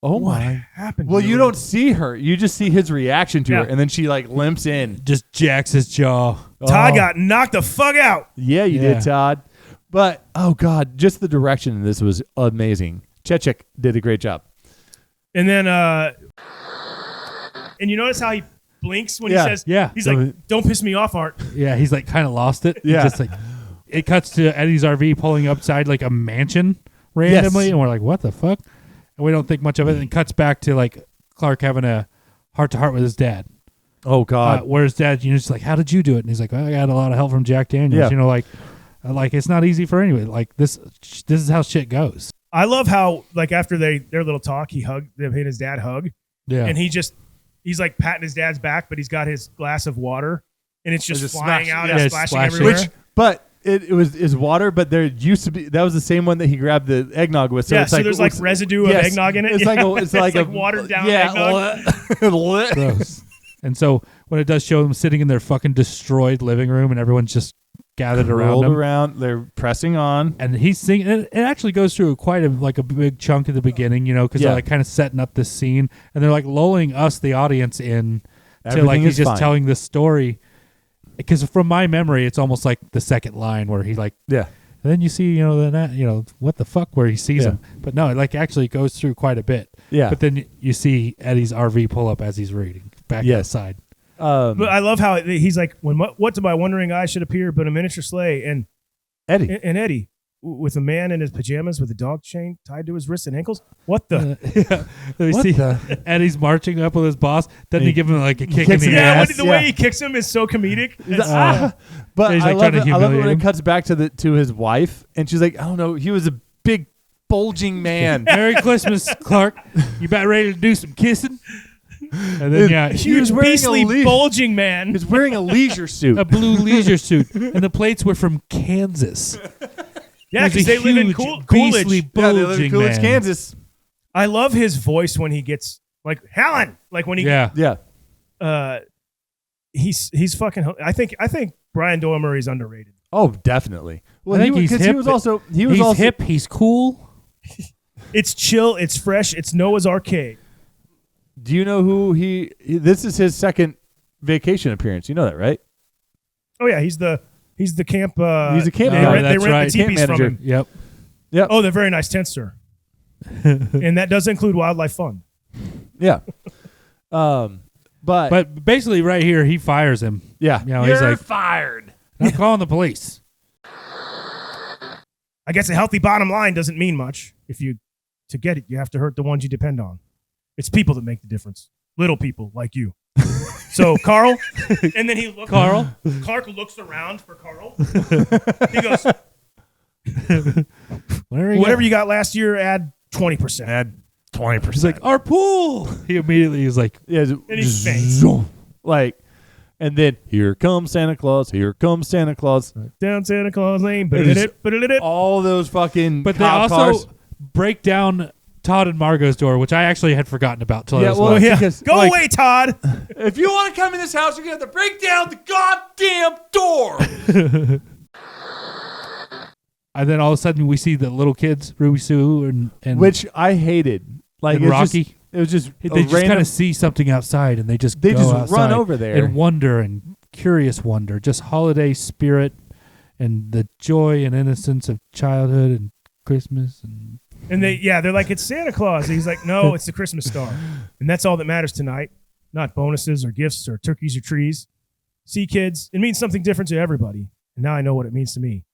Oh what my! happened? Well, to you her? don't see her. You just see his reaction to Yeah. her, and then she like limps in. Just jacks his jaw. Todd Oh. got knocked the fuck out. Yeah, you Yeah. did, Todd. But oh god, just the direction in this was amazing. Chechik did a great job. And then, and you notice how he blinks when Yeah, he says, yeah. he's like, "Don't piss me off, Art." Yeah, he's like kind of lost it. Yeah. Just like it cuts to Eddie's RV pulling upside like a mansion randomly, Yes. and we're like, what the fuck? And we don't think much of it. And it cuts back to like Clark having a heart to heart with his dad. Oh god. Where his dad, just like, how did you do it? And he's like, well, I got a lot of help from Jack Daniels. Yeah. Like it's not easy for anybody. Like this is how shit goes. I love how, like, after their little talk, he and his dad hug, Yeah. and he's like patting his dad's back, but he's got his glass of water, and it's just flying out and it's splashing splashing. everywhere. Which, but it was water, but there used to be that was the same one that he grabbed the eggnog with. So yeah, it's so like, there's like residue yes, of eggnog in it. It's Yeah. like it's like a watered down eggnog. Gross. And so when it does show them sitting in their fucking destroyed living room and everyone's just gathered around Rolled him, around, they're pressing on. and he's singing. It actually goes through quite a big chunk at the beginning, because Yeah. they're like kind of setting up this scene, and they're like lulling us, the audience, in to Everything like he's is just fine. telling this story. Because from my memory, it's almost like the second line where he like, Yeah. and then you see, what the fuck, where he sees Yeah. him. But no, it like actually goes through quite a bit. Yeah. But then you see Eddie's RV pull up as he's reading back Yes. outside. But I love how he's like, what to my wondering eye should appear but a miniature sleigh, and Eddie. Eddie with a man in his pajamas with a dog chain tied to his wrists and ankles. What the? Yeah. We What see the- Eddie's marching up with his boss. Doesn't he give him like a kick in kicks the him in the Yeah, ass? the way he kicks him is so comedic. But He's, I like, love trying to it. I love it humiliate when him. it cuts back to his wife, and she's like, "I don't know, he was a big bulging man." Merry Christmas, Clark. You about ready to do some kissing? And then yeah, He was wearing a beastly leash. bulging man. He's wearing a leisure suit. a blue leisure suit, and the plates were from Kansas. Yeah, He's because a they live in huge, Coolidge. beastly Yeah, they live in bulging Coolidge, man. Kansas. I love his voice when he gets like Helen, like when he Yeah, Yeah. he's fucking. I think Brian Doyle Murray's underrated. Oh, definitely. Well, I think he's hip. he was also he's hip. He's cool. It's chill. It's fresh. It's Noah's Arcade. Do you know who this is his second vacation appearance. You know that, right? Oh yeah, he's the camp. He's a camp They guy. rent, they That's rent right. the teepees Camp from manager. him. Yep. Yep. Oh, they're very nice tents, sir. And that does include wildlife fun. Yeah. But basically, right here, he fires him. yeah. He's like, fired. I'm calling the police. I guess a healthy bottom line doesn't mean much. To get it, you have to hurt the ones you depend on. It's people that make the difference. Little people like you. So Carl, and then Clark looks around for Carl. He goes, whatever you got last year, add 20%. Add 20%. He's like, our pool. He immediately is like, yeah, And he's faint. zoom. Like, and then here comes Santa Claus. Here comes Santa Claus. Down Santa Claus Lane. All those fucking but they cop also cars. break down Todd and Margot's door, which I actually had forgotten about till I Yeah, was well, watching. yeah. Because, Go like, away, Todd. If you want to come in this house, you're gonna have to break down the goddamn door. And then all of a sudden we see the little kids, Ruby Sue and Which I hated. Like And it's Rocky. just- it was just they just kind of see something outside and they just They go just outside run over there. and wonder and curious wonder, just holiday spirit and the joy and innocence of childhood and Christmas And they're like, it's Santa Claus. And he's like, no, it's the Christmas star. And that's all that matters tonight. Not bonuses or gifts or turkeys or trees. See, kids, it means something different to everybody. And now I know what it means to me.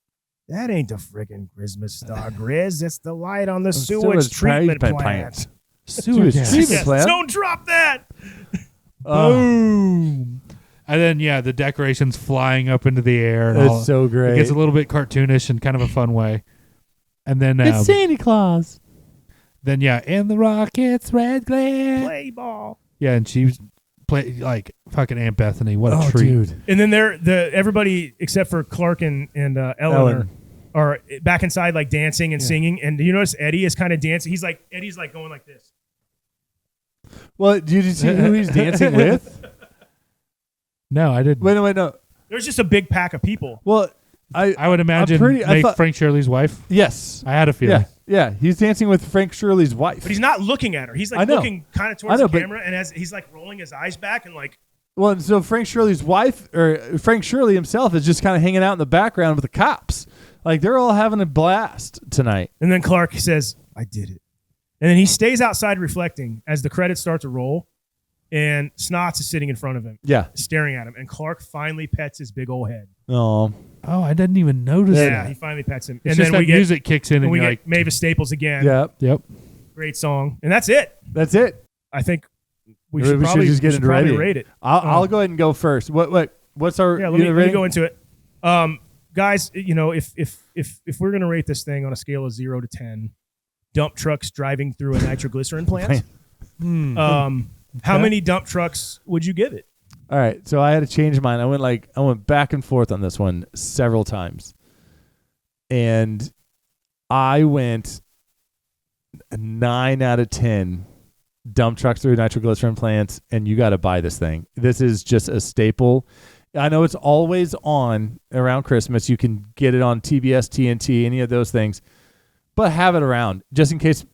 That ain't the friggin' Christmas star, Grizz. It's the light on the sewage treatment plant. sewage treatment Yes, plant. don't drop that. Boom. And then the decorations flying up into the air. And all. It's so great. It gets a little bit cartoonish in kind of a fun way. And then It's Santa Claus. Then and the Rockets red glare. Play ball. Yeah, and she was like fucking Aunt Bethany. What a treat. Dude. And then everybody except for Clark and Eleanor are back inside like dancing and singing. And you notice Eddie is kind of dancing. Eddie's like going like this. Well, did you see who he's dancing with? No, I didn't. Wait, no. There's just a big pack of people. Well, I would imagine Frank Shirley's wife. Yes. I had a feeling. Yeah. He's dancing with Frank Shirley's wife. But he's not looking at her. He's like looking kind of towards the camera, and as he's like rolling his eyes back and like. Well, and so Frank Shirley's wife, or Frank Shirley himself, is just kind of hanging out in the background with the cops. Like, they're all having a blast tonight. And then Clark says, I did it. And then he stays outside reflecting as the credits start to roll, and Snots is sitting in front of him. Yeah. Staring at him. And Clark finally pets his big old head. Oh, I didn't even notice that. Yeah, he finally pets him. It's and just then that music kicks in, and we you're get like, Mavis Staples again. Yep. Great song. And that's it. That's it. I think we should probably just get into probably rating. rate it. I'll go ahead and go first. What's our let me go into it. Guys, if we're gonna rate this thing on a scale of 0 to 10, dump trucks driving through a nitroglycerin plant, how many dump trucks would you give it? All right, so I had to change mine. I went back and forth on this one several times, and I went 9 out of 10 dump trucks through nitroglycerin plants, and you got to buy this thing. This is just a staple. I know it's always on around Christmas. You can get it on TBS, TNT, any of those things, but have it around just in case.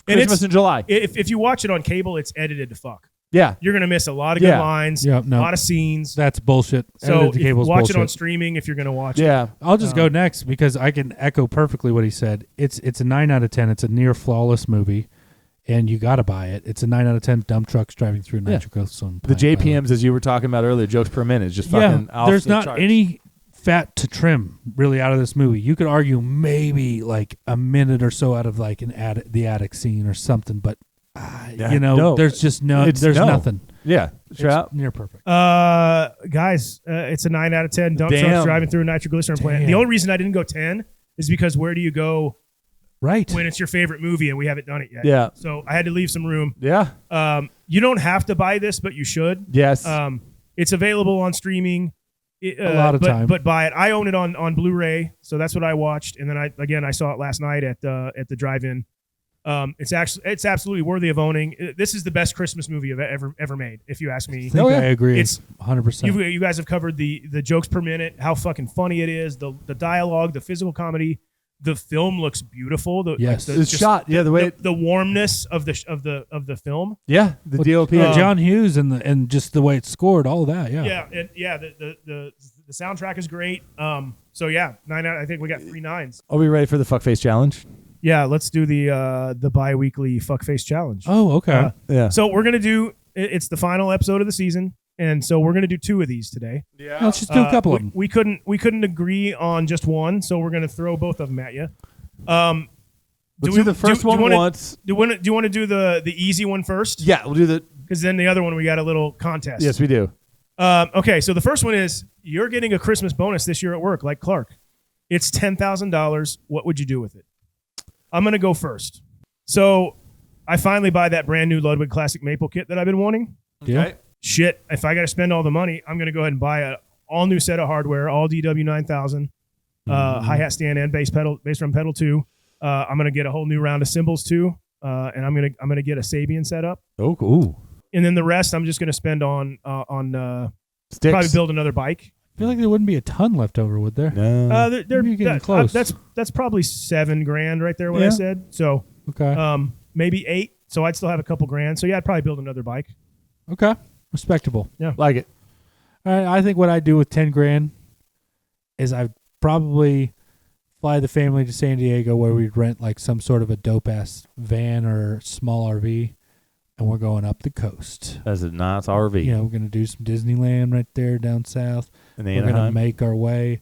Christmas in July. If you watch it on cable, it's edited to fuck. Yeah. You're going to miss a lot of good lines, a lot of scenes. That's bullshit. So watch it on streaming if you're going to watch it. Yeah. I'll just go next because I can echo perfectly what he said. It's a 9 out of 10. It's a near flawless movie, and you got to buy it. It's a 9 out of 10 dump trucks driving through nitroglycerin. The JPMs, as you were talking about earlier, jokes per minute is just fucking off there's the not charts. any fat to trim really out of this movie. You could argue maybe like a minute or so out of like the attic scene or something, but there's just nothing. Yeah, it's near perfect. Guys, it's a 9 out of 10 dump trucks driving through a nitroglycerin plant. The only reason I didn't go 10 is because where do you go when it's your favorite movie and we haven't done it yet? Yeah. So I had to leave some room. Yeah. You don't have to buy this, but you should. Yes. It's available on streaming. A lot of time. But buy it. I own it on Blu-ray, so that's what I watched. And then I saw it last night at the drive-in. It's absolutely worthy of owning. This is the best Christmas movie I've ever made, if you ask me. I agree. It's 100%. You guys have covered the jokes per minute, how fucking funny it is, the dialogue, the physical comedy. The film looks beautiful. It's shot. Yeah, the way the warmness of the film. Yeah, the DOP. John Hughes and just the way it's scored, all that. Yeah. Yeah, the soundtrack is great. So yeah, 9 out. I think we got 3 9s. Are we ready for the fuckface challenge? Yeah, let's do the bi-weekly fuckface challenge. Oh, okay. Yeah. So we're gonna do. It's the final episode of the season, and so we're gonna do 2 of these today. Yeah. Let's just do a couple of them. We couldn't agree on just one, so we're gonna throw both of them at you. Let's do the first one once. Do you want to do the easy one first? Yeah, we'll do the. Because then the other one we got a little contest. Yes, we do. Okay, so the first one is you're getting a Christmas bonus this year at work, like Clark. It's $10,000. What would you do with it? I'm gonna go first. So I finally buy that brand new Ludwig Classic Maple kit that I've been wanting. Okay. Shit, if I got to spend all the money, I'm gonna go ahead and buy a all new set of hardware, all DW 9000, hi-hat stand and bass drum pedal too. I'm gonna get a whole new round of cymbals too, and I'm gonna get a Sabian set up. Oh, cool. And then the rest I'm just gonna spend on Sticks. probably build another bike. I feel like there wouldn't be a ton left over, would there? No. They're You're getting close. That's probably $7,000 right there. What I said. So okay. Maybe 8. So I'd still have a couple grand. So yeah, I'd probably build another bike. Okay. Respectable. Yeah. Like it. All right. I think what I'd do with $10,000 is I'd probably fly the family to San Diego where we'd rent like some sort of a dope ass van or small RV. And we're going up the coast. That's a nice RV. We're going to do some Disneyland right there down south. In we're going to make our way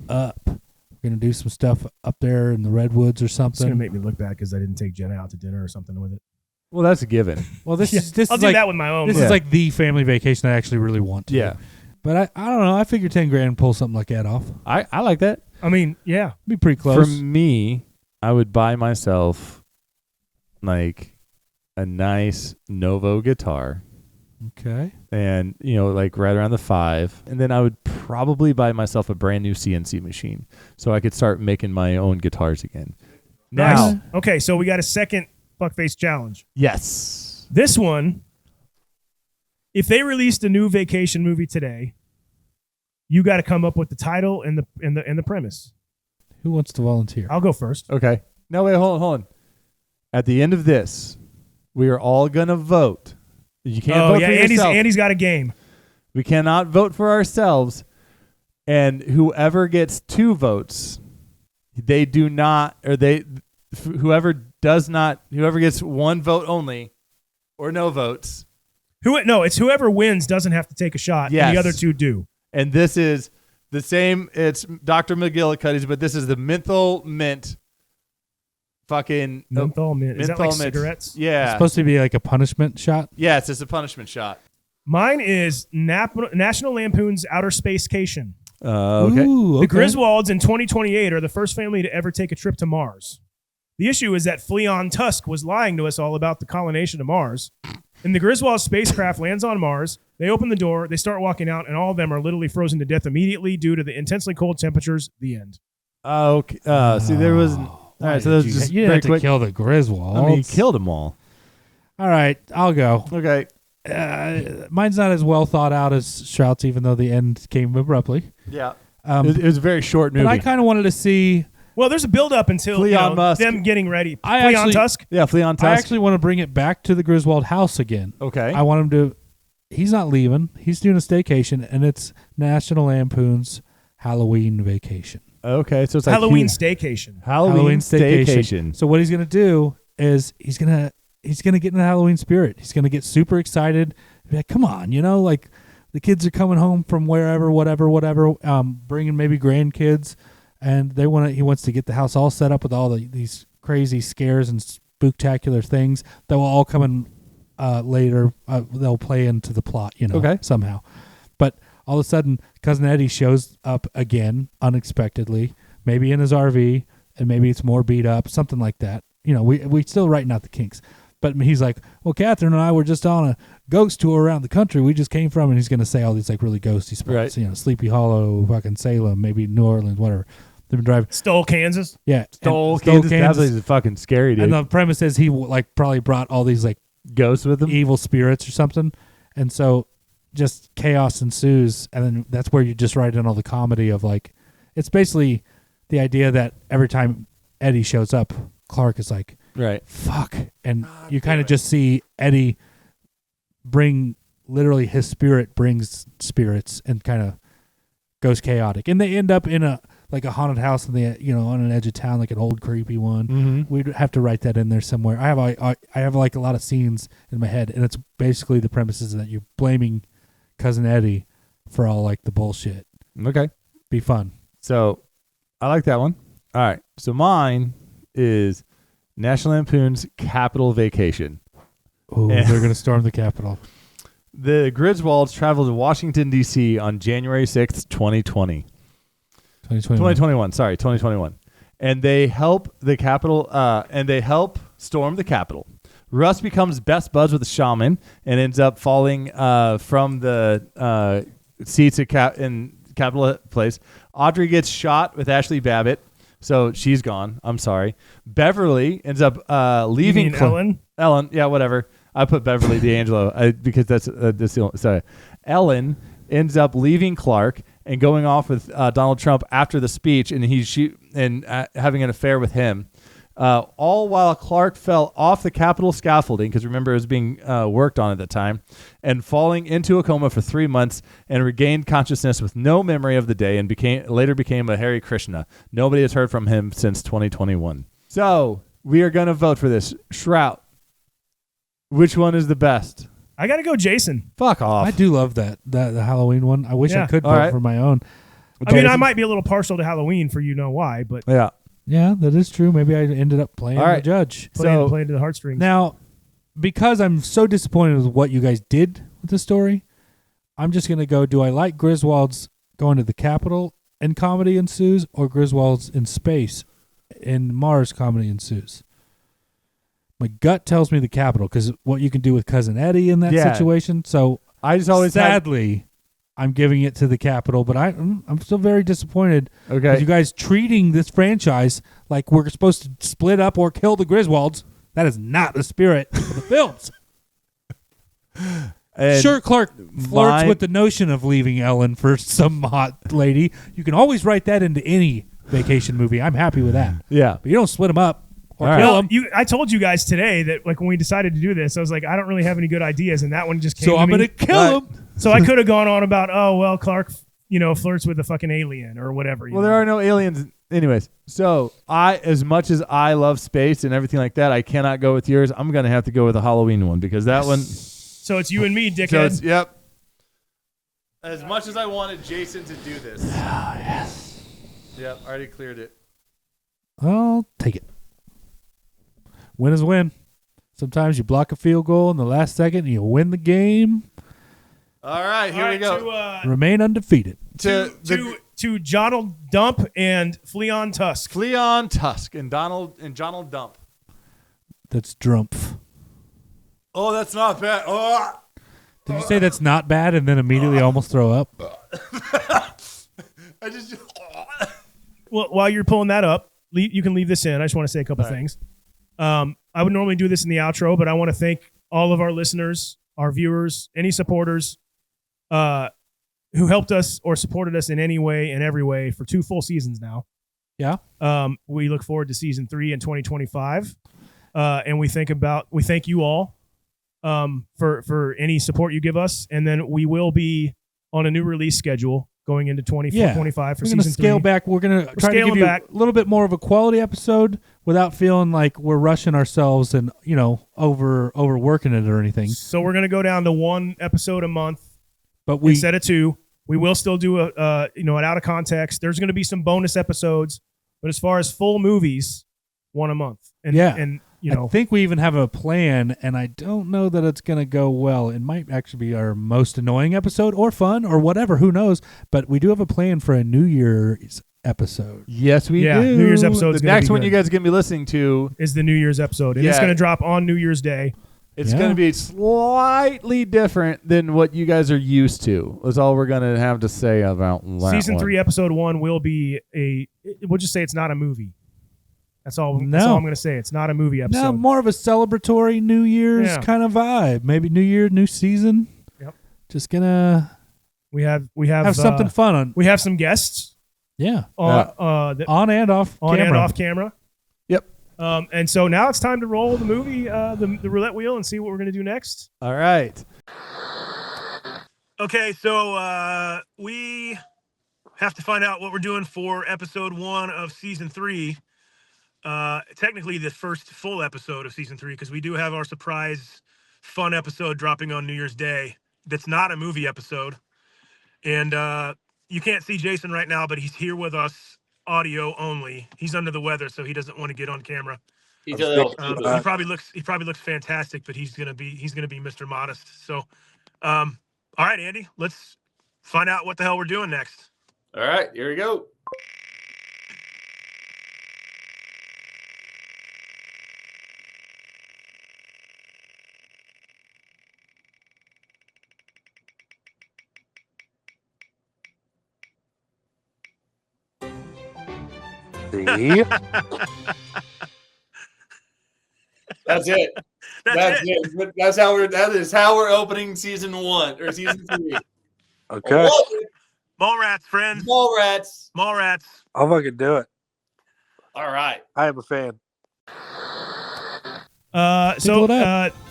up. We're going to do some stuff up there in the redwoods or something. It's going to make me look bad because I didn't take Jenna out to dinner or something with it. Well, that's a given. Well, this I'll is do like, that with my own. This is like the family vacation I actually really want to. Yeah. But I don't know. I figure $10,000 and pull something like that off. I like that. I mean, yeah. Be pretty close. For me, I would buy myself like a nice Novo guitar. Okay. And, like right around the 5. And then I would probably buy myself a brand new CNC machine so I could start making my own guitars again. Nice. Okay, so we got a second fuckface challenge. Yes. This one, if they released a new vacation movie today, You got to come up with the title and the premise. Who wants to volunteer? I'll go first. Okay. No, wait, hold on. At the end of this, we are all going to vote. You can't vote for yourself. Andy's got a game. We cannot vote for ourselves. And whoever gets 2 votes, whoever gets 1 vote only or no votes. It's whoever wins doesn't have to take a shot. Yes. And the other 2 do. And this is the same. It's Dr. McGillicuddy's, but this is the menthol mint. Fucking menthol mint. Is that like mint. Cigarettes? Yeah. It's supposed to be like a punishment shot. Yeah, it's just a punishment shot. Mine is National Lampoon's Outer Spacecation. Okay. Ooh, The Griswolds in 2028 are the first family to ever take a trip to Mars. The issue is that Fleon Tusk was lying to us all about the colonization of Mars. And the Griswold spacecraft lands on Mars. They open the door. They start walking out, and all of them are literally frozen to death immediately due to the intensely cold temperatures. The end. Okay. See, there was. All right, so that was just you didn't very have to quick. kill the Griswolds. I mean, he killed them all. All right, I'll go. Okay. Mine's not as well thought out as Shroud's, even though the end came abruptly. Yeah. It was a very short movie. But I kind of wanted to see. Well, there's a build-up until Fleon Musk. them getting ready. Fleon Fleon Tusk? Yeah, Fleon Tusk. I actually want to bring it back to the Griswold house again. Okay. I want him to. He's not leaving. He's doing a staycation, and it's National Lampoon's Halloween Vacation. Okay, so it's like Halloween Staycation. Halloween Staycation. So what he's gonna do is he's gonna get in the Halloween spirit. He's gonna get super excited. Be like, come on, like the kids are coming home from wherever, whatever, bringing maybe grandkids, and he wants to get the house all set up with all these crazy scares and spooktacular things that will all come in later. They'll play into the plot, Okay. somehow. But all of a sudden, Cousin Eddie shows up again unexpectedly, maybe in his RV, and maybe it's more beat up, something like that. We still writing out the kinks. But he's like, well, Catherine and I were just on a ghost tour around the country we just came from, and he's going to say all these like really ghosty spots, Right. Sleepy Hollow, fucking Salem, maybe New Orleans, whatever. They've been driving. Stoll, Kansas. Yeah. Stoll, Kansas. That's fucking scary, dude. And the premise is he probably brought all these like ghosts with him, evil spirits or something. And so just chaos ensues. And then that's where you just write in all the comedy of like, it's basically the idea that every time Eddie shows up, Clark is like, right, fuck. And you kind of just see Eddie literally his spirit brings spirits and kind of goes chaotic. And they end up in a haunted house on an edge of town, like an old creepy one. Mm-hmm. We'd have to write that in there somewhere. I have like a lot of scenes in my head, and it's basically the premises that you're blaming Cousin Eddie for all like the bullshit. Okay. Be fun. So I like that one. All right. So mine is National Lampoon's Capitol Vacation. Oh, they're going to storm the Capitol. The Griswolds traveled to Washington, D.C. on January 6th, 2020. 2021. And they help the Capitol, storm the Capitol. Russ becomes best buds with the shaman and ends up falling from the seats in Capitol Place. Audrey gets shot with Ashley Babbitt, so she's gone. I'm sorry. Beverly ends up leaving. You mean Ellen? Ellen, yeah, whatever. I put Beverly D'Angelo because that's the only. Sorry. Ellen ends up leaving Clark and going off with Donald Trump after the speech, and having an affair with him. All while Clark fell off the Capitol scaffolding, because remember it was being worked on at the time, and falling into a coma for 3 months and regained consciousness with no memory of the day and later became a Hare Krishna. Nobody has heard from him since 2021. So we are going to vote for this. Shroud, which one is the best? I got to go Jason. Fuck off. I do love the Halloween one. I wish I could vote for my own. I mean, I might be a little partial to Halloween for why, but yeah. Yeah, that is true. Maybe I ended up playing the judge. Playing to the heartstrings. Now, because I'm so disappointed with what you guys did with the story, I'm just going to go, do I like Griswold's going to the Capitol and comedy ensues, or Griswold's in space and Mars comedy ensues? My gut tells me the Capitol, because what you can do with Cousin Eddie in that situation. So I just always sadly, I'm giving it to the Capitol, but I'm still very disappointed. Okay, you guys treating this franchise like we're supposed to split up or kill the Griswolds. That is not the spirit of the films. And sure, Clark flirts with the notion of leaving Ellen for some hot lady. You can always write that into any vacation movie. I'm happy with that. Yeah. But you don't split them up or All kill right. them. I told you guys today that like when we decided to do this, I was like, I don't really have any good ideas, and that one just came So to I'm me. going to kill him. So I could have gone on about, oh, well, Clark, flirts with a fucking alien or whatever. Well, there are no aliens. Anyways, so as much as I love space and everything like that, I cannot go with yours. I'm going to have to go with a Halloween one because that one. So it's you and me, dickhead. Yep. As much as I wanted Jason to do this. Oh, yes. Yep, already cleared it. I'll take it. Win is a win. Sometimes you block a field goal in the last second and you win the game. All right, here we go. Remain undefeated. To Jonald Dump and Fleon Tusk. Fleon Tusk and Jonald Dump. That's Drumpf. Oh, that's not bad. Oh. Did you say that's not bad and then immediately almost throw up? I just. Well, while you're pulling that up, you can leave this in. I just want to say a couple things. I would normally do this in the outro, but I want to thank all of our listeners, our viewers, any supporters who helped us or supported us in any way and every way for 2 full seasons now. Yeah. We look forward to season 3 in 2025. And we thank you all for any support you give us. And then we will be on a new release schedule going into 25 for season 3. We're going to scale back. We're going to try to give you a little bit more of a quality episode without feeling like we're rushing ourselves and, overworking it or anything. So we're going to go down to 1 episode a month, but instead of 2. We will still do an out of context. There's going to be some bonus episodes, but as far as full movies, 1 a month. And I think we even have a plan, and I don't know that it's going to go well. It might actually be our most annoying episode or fun or whatever. Who knows? But we do have a plan for a New Year's episode. Yes, we do. New Year's episode. The next one you guys are going to be listening to is the New Year's episode. And it's going to drop on New Year's Day. It's going to be slightly different than what you guys are used to. That's all we're going to have to say about that Season one. 3, episode 1 will be we'll just say it's not a movie. That's all I'm going to say. It's not a movie episode. No, more of a celebratory New Year's kind of vibe. Maybe New Year, new season. Yep. Just gonna we have something fun on. We have some guests. Yeah. On and off camera. Yep. And so now it's time to roll the movie, the roulette wheel, and see what we're going to do next. All right. Okay, so we have to find out what we're doing for episode 1 of season 3. Technically the first full episode of season 3, because we do have our surprise fun episode dropping on New Year's Day. That's not a movie episode. And you can't see Jason right now, but he's here with us audio only. He's under the weather, so he doesn't want to get on camera. He probably looks fantastic, but he's gonna be Mr. Modest. So all right, Andy, let's find out what the hell we're doing next. All right, here we go. That's it. That is how we're opening season 1 or season 3. Okay. Mall rats, friends. Mall rats. I'll fucking do it. All right. I am a fan.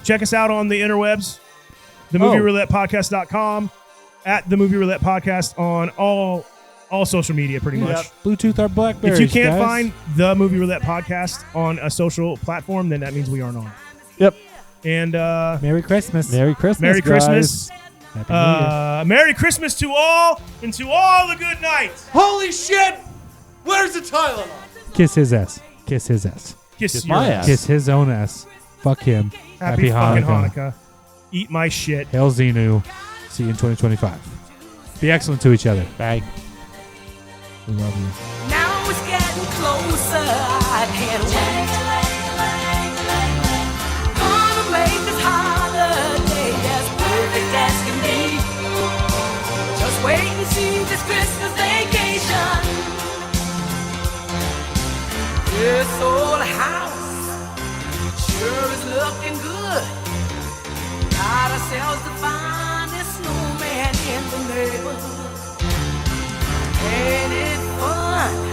Check us out on the interwebs, themovieroulettepodcast.com, at the Movie Roulette Podcast on all social media, pretty much. Bluetooth our Blackberries. If you can't find the Movie Roulette Podcast on a social platform, then that means we aren't on it. Yep. And Merry Christmas. Merry Christmas. Merry Christmas. Happy New Year. Merry Christmas to all, and to all the good nights. Holy shit! Where's the Tylenol? Kiss his ass. Kiss his ass. Kiss my your ass. Kiss his own ass. Fuck him. Happy fucking Hanukkah. Eat my shit. Hail Xenu. See you in 2025. Be excellent to each other. Bye. We love you. Now it's getting closer. I can't wait. Gonna make this holiday as perfect as can be. Just wait and see this Christmas vacation. This old house sure is looking good. Gotta ourselves the finest snowman in the neighborhood. Ain't it fun?